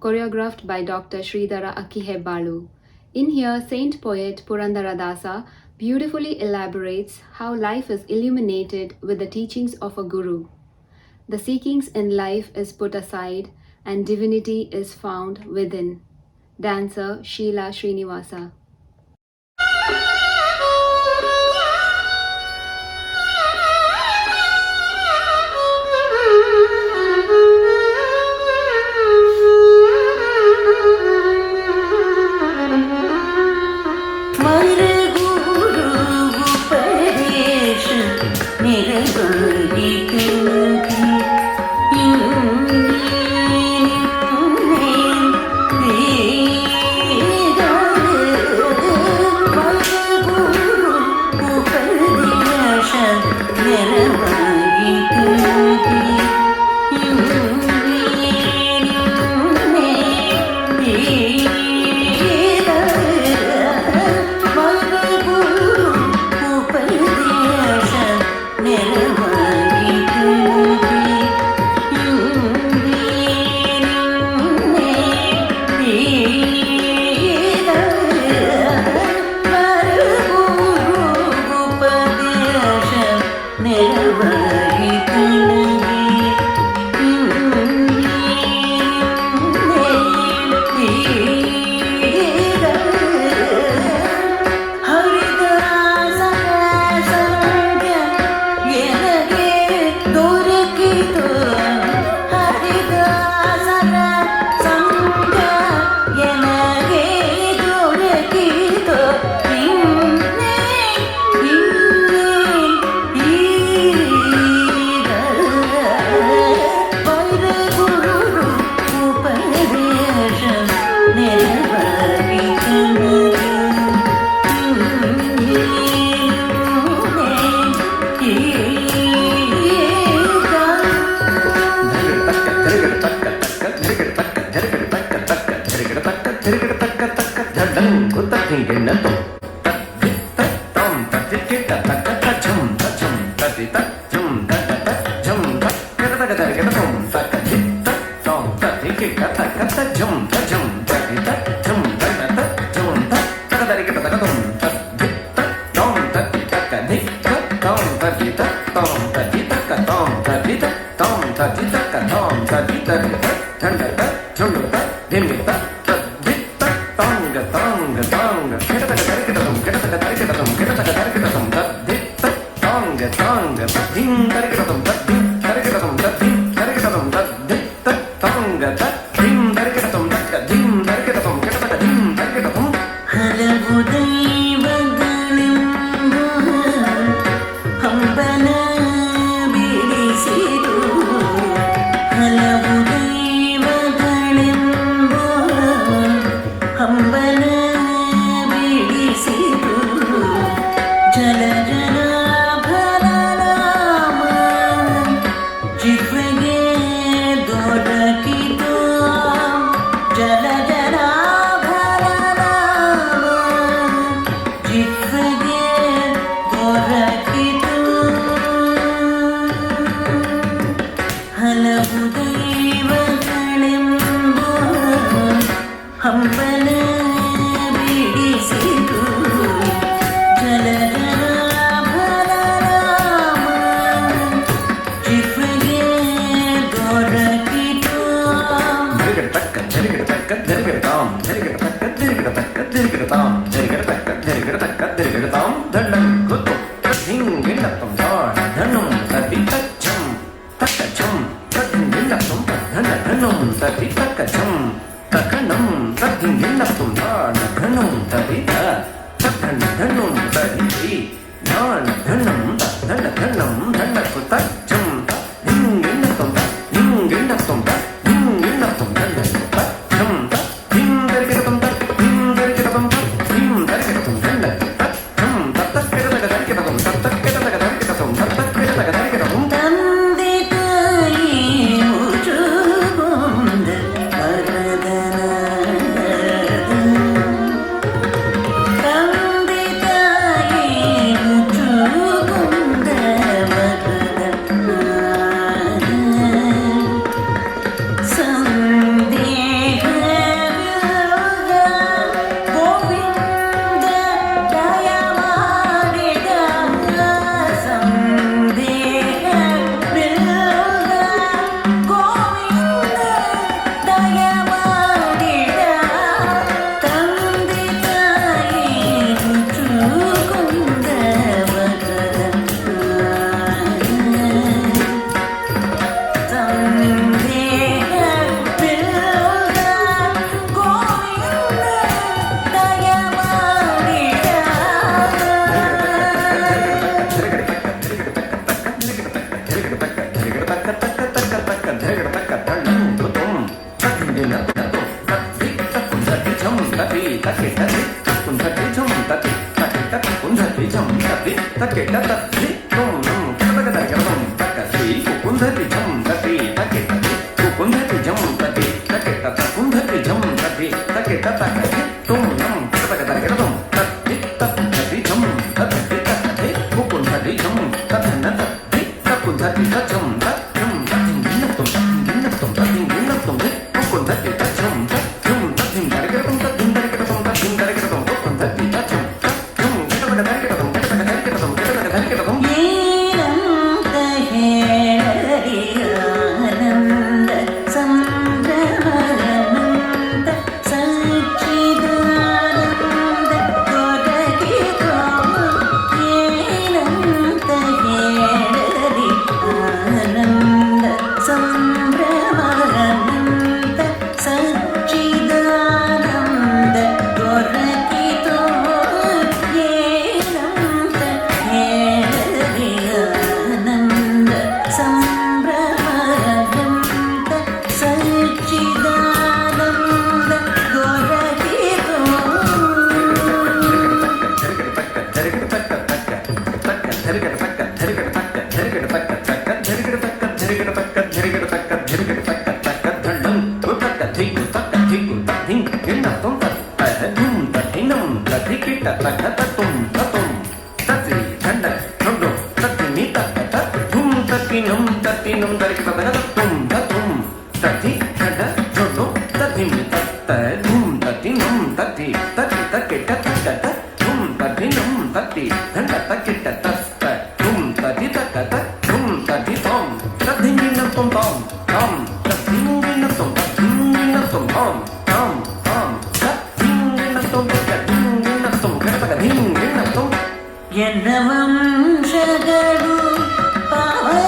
choreographed by Dr. Sridhara Akihebbalu. In here, Saint Poet Purandaradasa beautifully elaborates how life is illuminated with the teachings of a guru. The seekings in life is put aside and divinity is found within. Dancer Sheila Srinivasa. Upar Thank you. ವಂಶಗಳು ಪಾವನವಾಗಿತು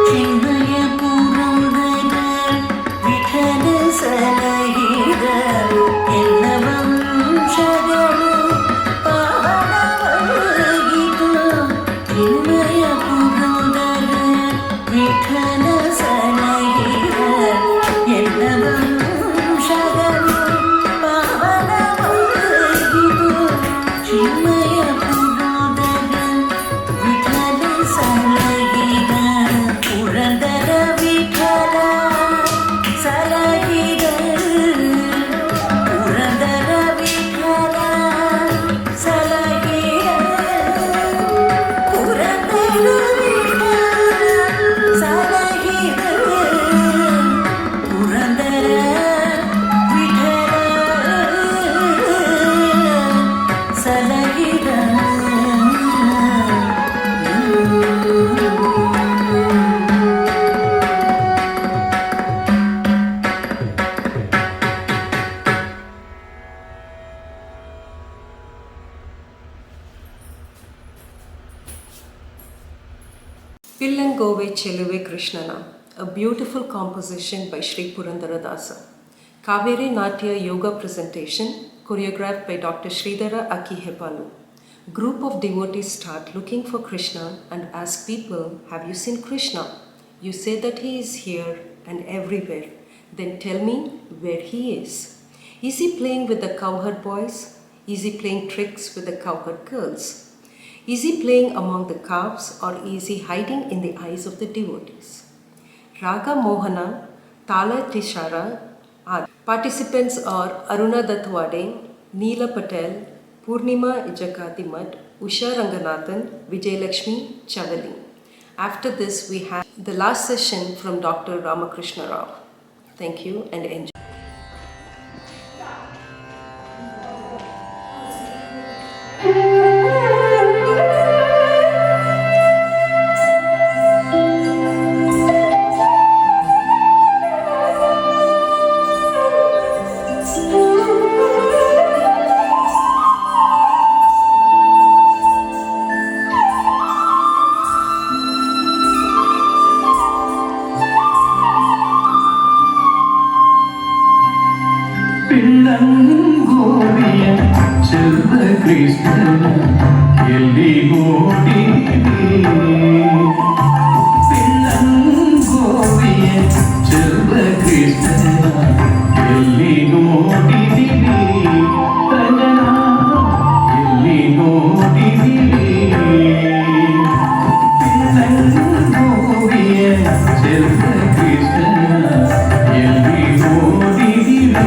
ಚಿನ್ಮಯ ಪುರಂದರ ವಿಠಲ ಸಲಹಿದ ಎಲ್ಲ ವಂಶಗಳು ಪಾವನವಾಗಿತು ಚಿನ್ಮಯ ಪುರಂದರ ವಿಠಲ ಸಲಹಿದ ಎಲ್ಲ ವಂಶಗಳು ಪಾವನವಾಗಿತು ಚಿನ್ಮಯ Purandara Vittala ಸಲಹಿದ Purandara Vittala ಸಲಹಿದ Purandara Vittala ಸಲಹಿದ Purandara Vittala ಸಲಹಿದ Purandara Vittala ಸಲಹಿದ Pillangove Cheluve Krishnana, a beautiful composition by Sri Purandaradasa. Kaveri Natya Yoga presentation, choreographed by Dr. Sridhara Aki Hebalu. Group of devotees start looking for Krishna and ask people, have you seen Krishna? You say that he is here and everywhere. Then tell me where he is. Is he playing with the cowherd boys? Is he playing tricks with the cowherd girls? Is he playing among the calves or is he hiding in the eyes of the devotees? Raga Mohana, Tala Tishara. Participants are Aruna Datwade, Neela Patel, Purnima Ijakatimat, Usha Ranganathan, Vijayalakshmi Chavali. After this, we have the last session from Dr. Ramakrishna Rao. Thank you and enjoy. ಪಿಳ್ಳಂಗೋವಿಯ ಚೆಲ್ವ ಕೃಷ್ಣನ ಎಲ್ಲಿಗೋಡಿದೆ ಪಿಳ್ಳಂಗೋವಿಯ ಚೆಲ್ವ ಕೃಷ್ಣನ ಎಲ್ಲಿಗೋಡಿದೆ ರಂಗನ ಎಲ್ಲಿಗೋಡಿದೆ ಪಿಳ್ಳಂಗೋವಿಯ ಚೆಲ್ವ ಕೃಷ್ಣನ ಎಲ್ಲಿಗೋಡಿದೆ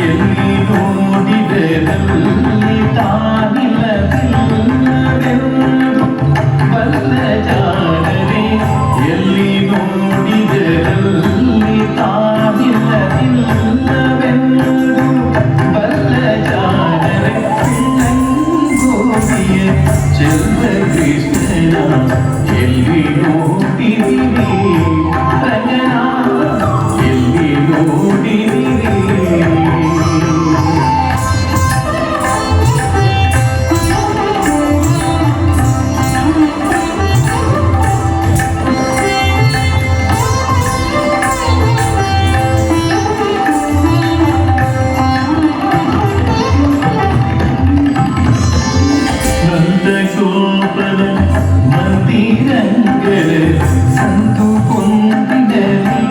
ಎಲ್ಲಿ ನೋಡಿದರಲ್ಲಿ ತಾನಿಲ್ಲವೆಂದು ಬಲ್ಲ ಜಾಣರೆ ಎಲ್ಲಿ ನೋಡಿದರಲ್ಲಿ ತಾನಿಲ್ಲವೆಂದು ಬಲ್ಲ ಜಾಣರೆ ಪಿಳ್ಳಂಗೋವಿಯ ಚೆಲ್ವ ಕೃಷ್ಣನ ಎಲ್ಲಿ ನೋಡಿದಿರಿ ರಂಗನ ಎಲ್ಲಿ ನೋಡಿದಿರಿ ನಂದಗೋಪದ ಮಂದಿರಂಗಳ Santu ಕೊಂದಿಡಲಿ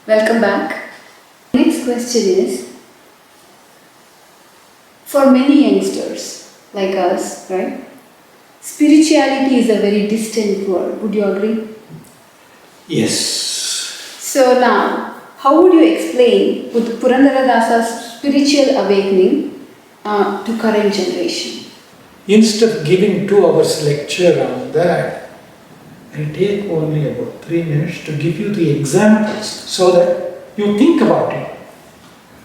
Welcome back. Next question is, for many youngsters like us, right? Spirituality is a very distant word. Would you agree? Yes. So now, how would you explain Purandaradasa's spiritual awakening to current generation? Instead of giving 2 hours lecture on that, I take only about 3 minutes to give you the examples so that you think about it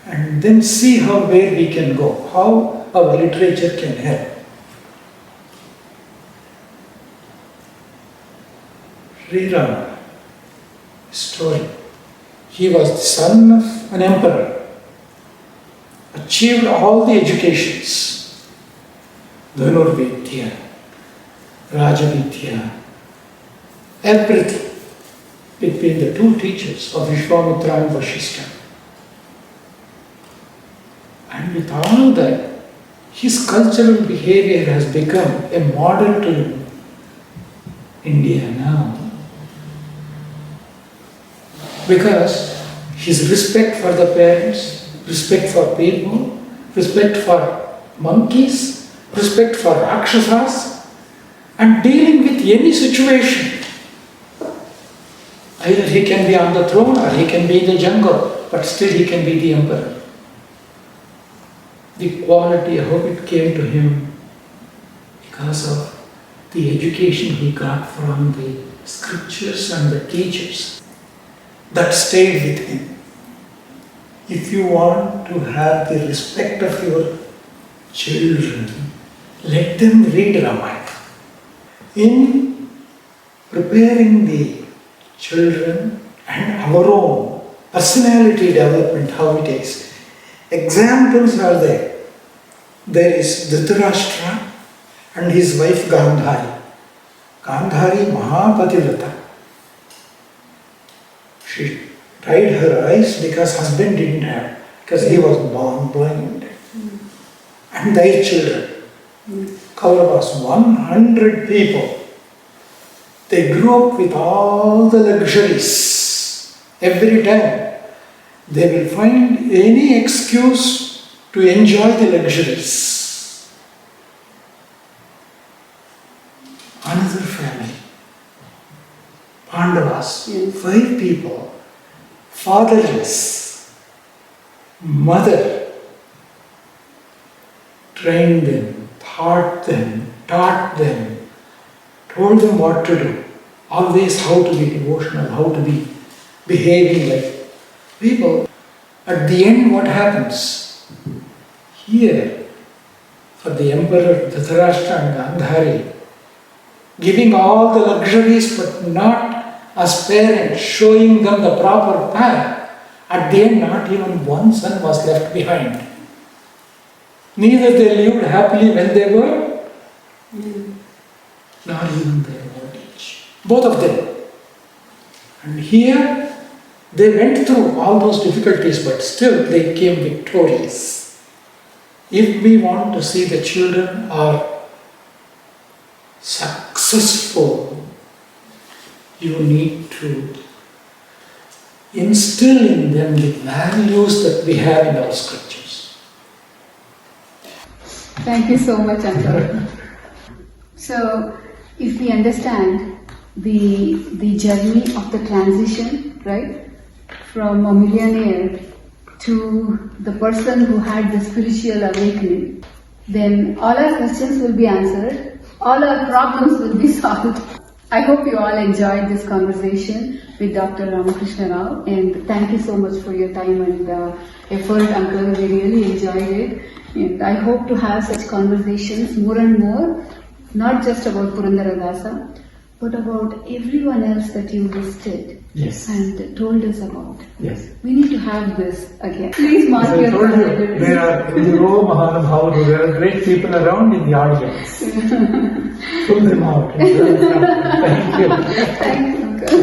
and then see where we can go, how our literature can help. Sri Rama, story. He was the son of an emperor, achieved all the educations, Dhanurvidya, Rajavidya, everything between the 2 teachers of Vishwamitra and Vashishta. And with all that, his cultural behavior has become a model to India now. Because his respect for the parents, respect for people, respect for monkeys, respect for Rakshasas, and dealing with any situation. Either he can be on the throne or he can be in the jungle, but still he can be the emperor. The quality, I hope it came to him because of the education he got from the scriptures and the teachers that stayed with him. If you want to have the respect of your children, let them read Ramayana. In preparing the children and our own personality development, how it is, examples are there. There is Dhritarashtra and his wife Gandhari. Gandhari Mahapativrata. She tried her eyes because husband didn't have, because he was born blind. And their children. Kauravas, 100 people. They grew up with all the luxuries. Every time they will find any excuse to enjoy the luxuries. Another family, Pandavas, 5 people, fatherless, mother, trained them, taught them, told them what to do, always how to be devotional, how to be behaving like people. At the end, what happens? Here, for the emperor Dhritarashtra and Gandhari, giving all the luxuries but not as parents, showing them the proper path, at the end, not even one son was left behind. Neither they lived happily when they were, not even their old age. Both of them. And here, they went through all those difficulties, but still they came victorious. If we want to see the children are successful, you need to instill in them the values that we have in our scriptures. Thank you so much, Uncle. So, if we understand the journey of the transition, right, from a millionaire to the person who had the spiritual awakening, then all our questions will be answered, all our problems will be solved. I hope you all enjoyed this conversation with Dr. Ramakrishna Rao, and thank you so much for your time and effort, Uncle. We really enjoyed it, and I hope to have such conversations more and more, not just about Purandaradasa, but about everyone else that you listed and told us about. Yes. We need to have this again. Please mark your calendars. There are Mahanabhavadu, there are great people around in the audience. Pull them out. Thank you. Thank you, Uncle.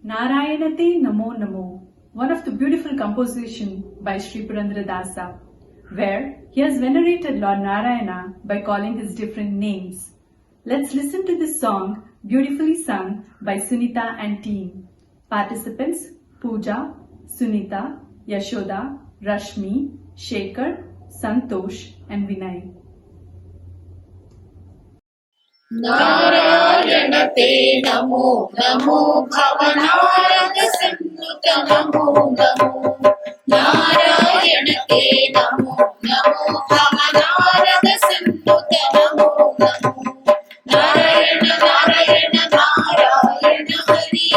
Narayanate Namo Namo, one of the beautiful composition by Sri Purandaradasa, where he has venerated Lord Narayana by calling his different names. Let's listen to this song beautifully sung by Sunita and team. Participants: Pooja, Sunita, Yashoda, Rashmi, Shekhar, Santosh and Vinay. नारायणते Namo Namo भवनारद संयुत Namo Namo नारायणते Namo Namo भवनारद संयुत Namo Namo Narayan Narayan Narayan Hari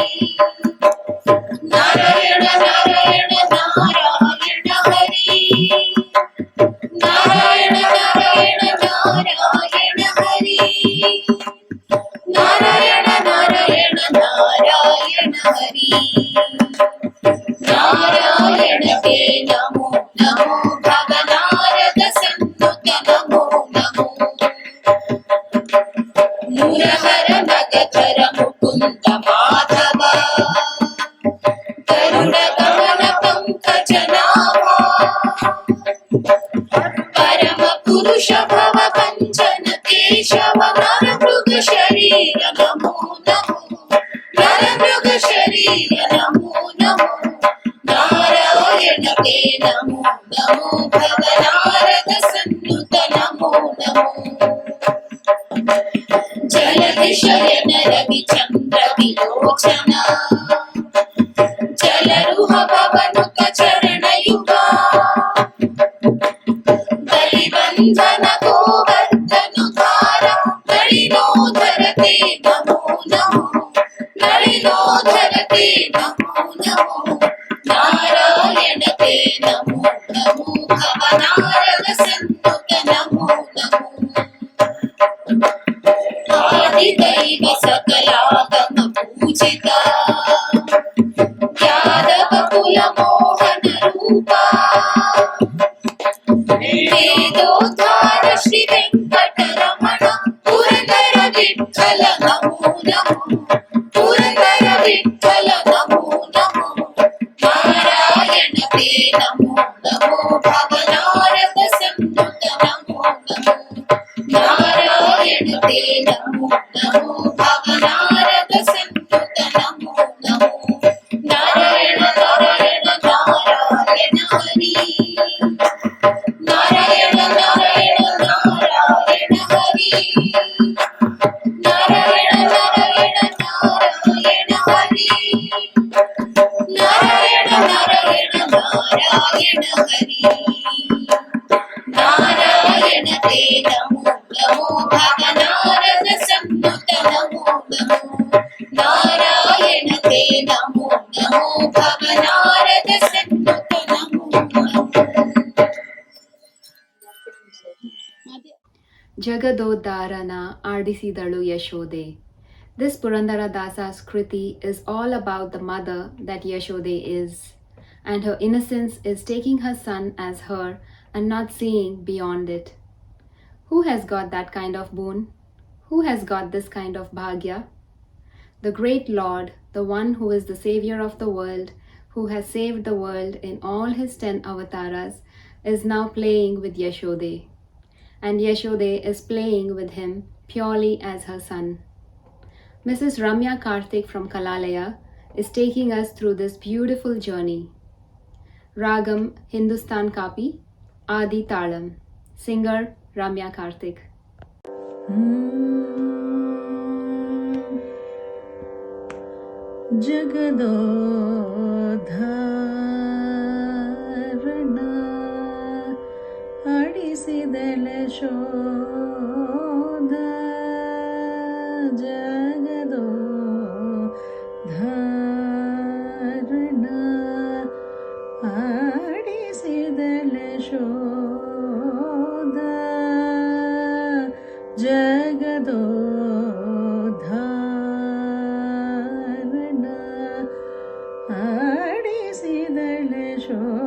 Narayan Narayan Narayan Hari Narayan Narayan Narayan Hari Narayan Narayan Narayan Hari Narayan ते नमो नमो भवनारद संयुत नमो नमो मुरहर नगधर मुकुंद माधव गरुड़ गमन पंकज नारायणते नमो नमो भवनारद सन्नुत नमो नमो जलदिशयन रविचन्द्र विलोचना जलरुह पवनुत चरणयुगा बलिबन्धन गोवर्धनुधार नलिनोधरते नमो नमो नलिनोधरते नमो नमो नारायणते नमो नमो भवनारद सन्नुत नमो नमो आदिदैव सकलागम पूजिता यादव कुलमोहन रूपा वेदोद्धार Shri Venkataramana Purandar Vitthal Namo Namo Purandar Vitthal Namo Namo नारायणते Namo Namo भवनारद सन्नुत Namo Namo नारायणते Namo Namo भवनारद सन्नुत Namo Namo Narayan Narayan Narayan Hari Narayan Narayan Narayan Hari Narayan Narayan Narayan Hari Narayan Narayan Narayan Hari नारायणते Namo Namo भवनारद सन्नुत Namo Namo नारायणते Namo Namo भवनारद सन्नुत Namo Namo Jagadodharana Ardisidalu Yashode. This Purandara Dasa's Kriti is all about the mother that Yashode is, and her innocence is taking her son as her and not seeing beyond it. Who has got that kind of boon? Who has got this kind of bhagya? The great Lord, the one who is the savior of the world, who has saved the world in all his 10 avatars, is now playing with Yashode. And Yashode is playing with him purely as her son. Mrs. Ramya Karthik from Kalalaya is taking us through this beautiful journey. Ragam Hindustan Kapi, Adi Talam. Singer Ramya Karthik. ಜಗದೋದ್ಧಾರಣ ಅಡಿಸಿದಳೆ ಶೋಧ ಜಗದೋದ್ಧಾರಣ ಆಡಿಸಿದಳೆ ಶೋಧ ಜಗದೋದ್ಧಾರಣ ಆಡಿಸಿದಳೆ ಶೋಧ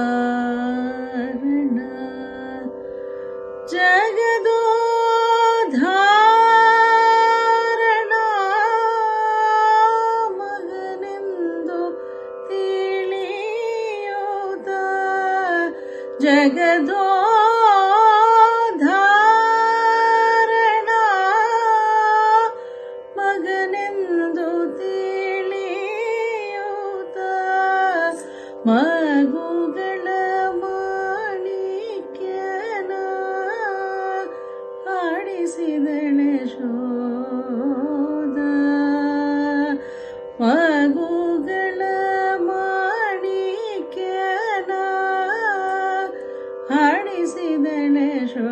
ಜಗದೋದ್ಧಾರಣ ಜಗದೋದ್ಧಾರಣ ಮಗನೆಂದು ತಿಳಿಯೋದ ಜಗದೋದ್ಧಾರಣ ಮಗನೆಂದು ತಿಳಿಯೋದ ಮಗುಗಳ ಮಾಣಿಕ್ಯನ ಆಡಿಸಿದಳೆ ಶೋಧ ಮಗುಗಳ ಮಾಣಿಕ್ಯನ ಆಡಿಸಿದಳೆ ಶೋಧ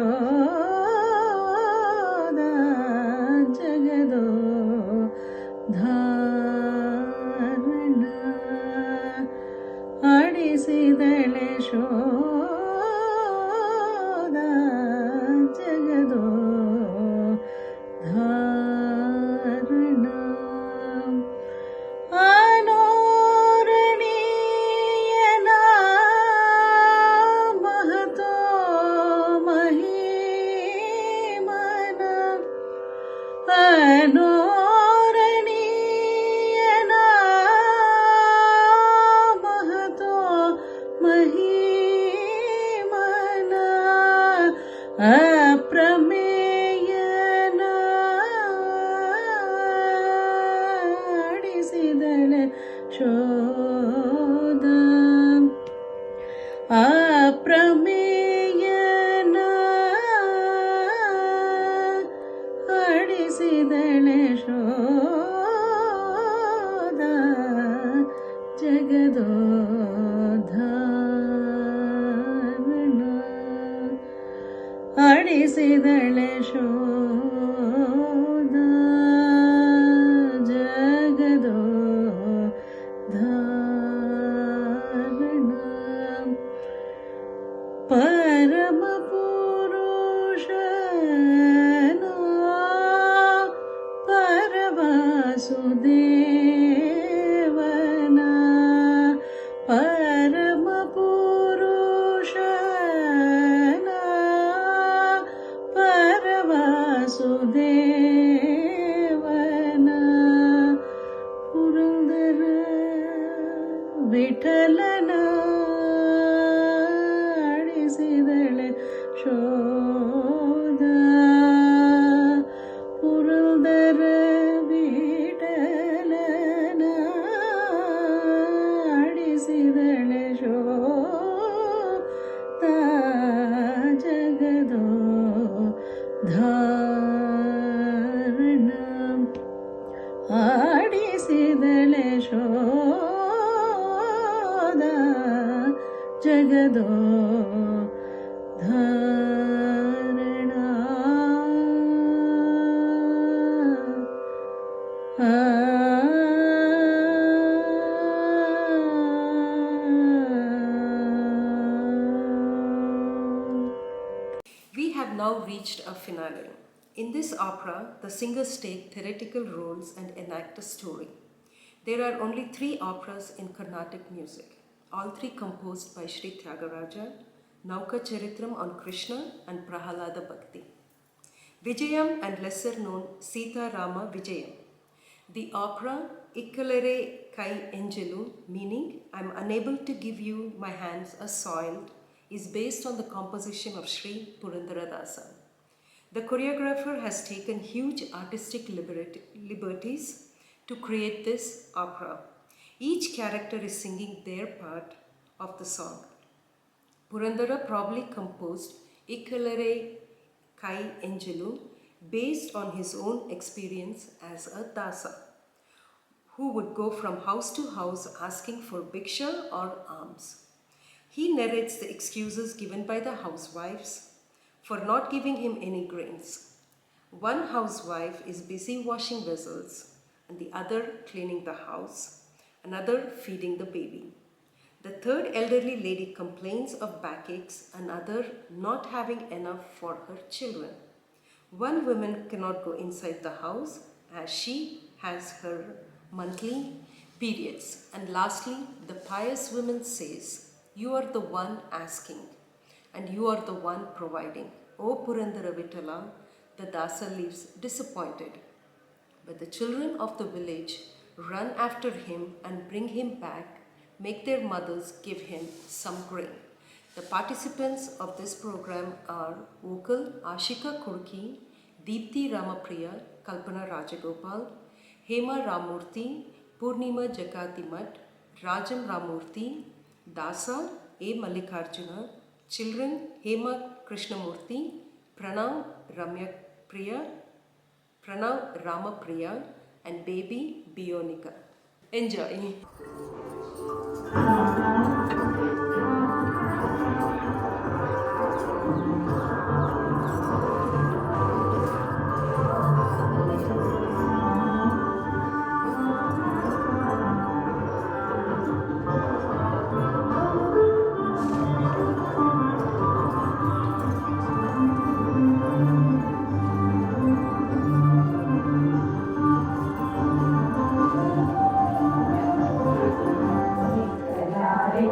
ಜಗದೋದ್ಧಾರಣ ಆಡಿಸಿದಳೆ ಶೋಧ ಜಗದೋದ್ಧಾರಣ ಅನೋರಣೀಯನ ಮಹತೋ ಮಹೀಮನ ಅನೋರಣೀಯನ ಮಹತೋ ಮಹೀಮನ ಆಡಿಸಿದಳೆ ಶೋಧ ಜಗದೋ ಧಾರಣ ಪರಮ ಪುರುಷನ ಪರವಾಸುದೇವನ ಪರಮ ಪುರುಷನ ಪರವಾಸುದೇವನ ಪುರಂದರ ವಿಠಲನ ಆಡಿಸಿದಳೆ ಶೋಧ ಪುರಂದರ ವಿಠಲನ ಆಡಿಸಿದಳೆ ಶೋಧ ಜಗದೋ ಧಾರಣ ಆಡಿಸಿದಳೆ ಶೋಧ ಜಗದೋ ಧಾರಣ We have now reached a finale. In this opera, the singers take theatrical roles and enact a story. There are only 3 operas in Carnatic music, all 3 composed by Sri Tyagaraja, Nauka Charitram on Krishna and Prahalada Bhakti. Vijayam and lesser known Sita Rama Vijayam. The opera Ikkalere Kai Enjelu, meaning I am unable to give you my hands are soiled, is based on the composition of Sri Purandaradasa. The choreographer has taken huge artistic liberties to create this opera. Each character is singing their part of the song. Purandara probably composed Ikkalere Kai Enjelu based on his own experience as a dasa, who would go from house to house asking for bhiksha or alms. He narrates the excuses given by the housewives for not giving him any grains. One housewife is busy washing vessels and the other cleaning the house, another feeding the baby. The third elderly lady complains of backaches, another not having enough for her children. One woman cannot go inside the house as she has her monthly periods. And lastly, the pious woman says, "You are the one asking and you are the one providing. O Purandara Vittala," the dasa leaves disappointed. But the children of the village run after him and bring him back, make their mothers give him some grain. The participants of this program are vocal Ashika Kurki, Deepthi Ramapriya, Kalpana Rajagopal, Hema Ramurthy, Purnima Jakatimat, Rajam Ramurthy, Dasa A. Mallikarjuna, children Hema Krishnamurthy, Pranav Ramapriya, and baby Bionika. Enjoy. Hare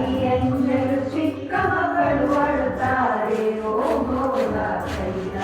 ಕೈಯಂಜಲು ಚಿಕ್ಕ ಮಕ್ಕಳು ಅಳುತ್ತಾರೆ ಹೋಗೋ ದಾಸಯ್ಯ.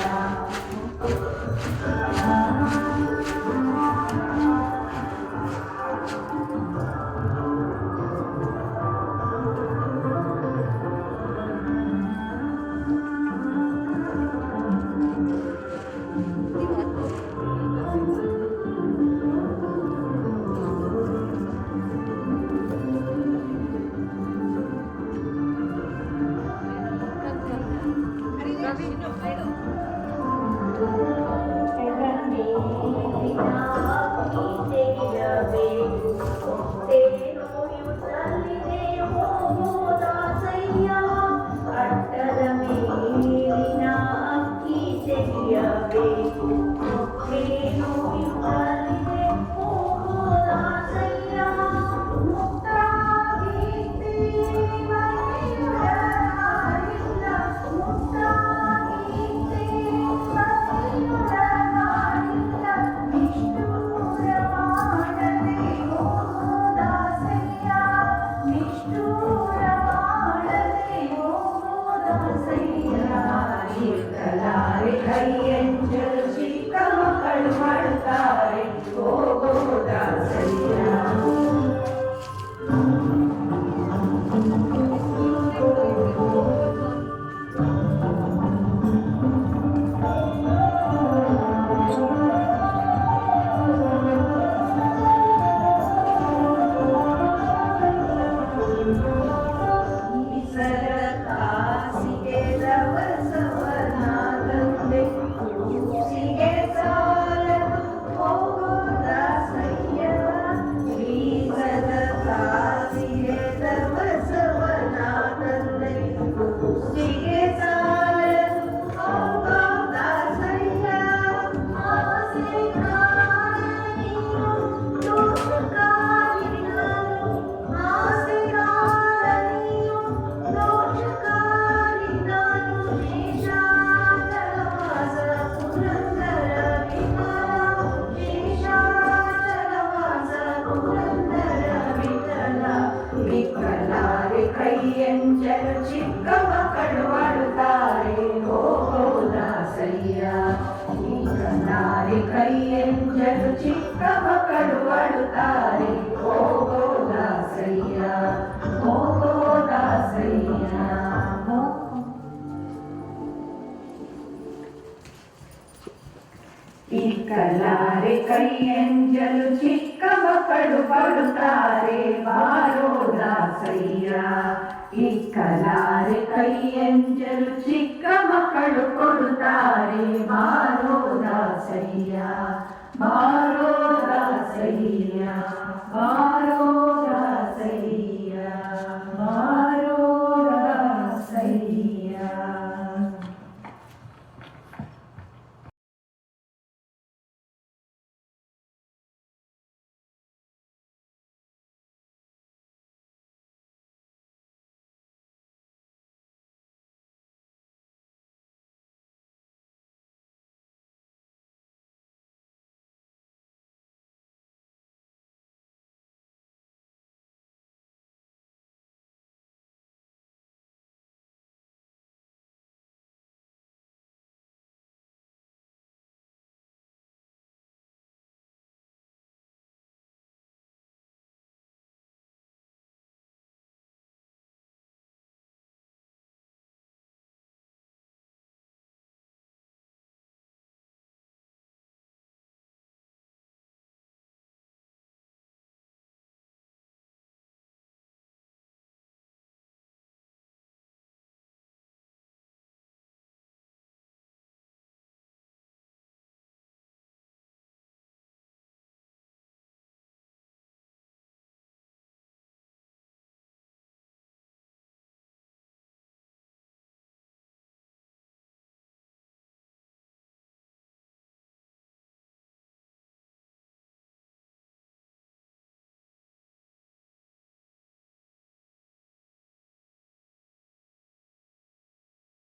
ಕೈಯಂಜಲು ಚಿಕ್ಕ ಮಕ್ಕಳು ಮಾಡುತ್ತಾರೆ ಹೋಗೋ ದಾಸಯ್ಯ. ಕೈಯಂಜಲು ಚಿಕ್ಕ ಮಕ್ಕಳು ಅಳುತ್ತಾರೆ ಹೋಗೋ ದಾಸಯ್ಯ. ಕೈಯಂಜಲು ಚಿಕ್ಕ ಮಕ್ಕಳು ಅಳುತ್ತಾರೆ ಹೋಗೋ ದಾಸಯ್ಯ ಹೋಗೋ ದಾಸಯ್ಯ. ಇಕ್ಕಲಾರೆ ಕೈಯಂಜಲು ಚಿಕ್ಕ ಮಕ್ಕಳು ಪಡುತ್ತಾರೆ ಬಾರೋ ದಾಸಯ್ಯ. ಇಕ್ಕಲಾರೆ ಕೈಯಂಜಲು ಚಿಕ್ಕ ಮಕ್ಕಳು ಕೊಡುತ್ತಾರೆ ಬಾರೋ ದಾಸಯ್ಯ ಬಾರೋ ದಾಸಯ್ಯ.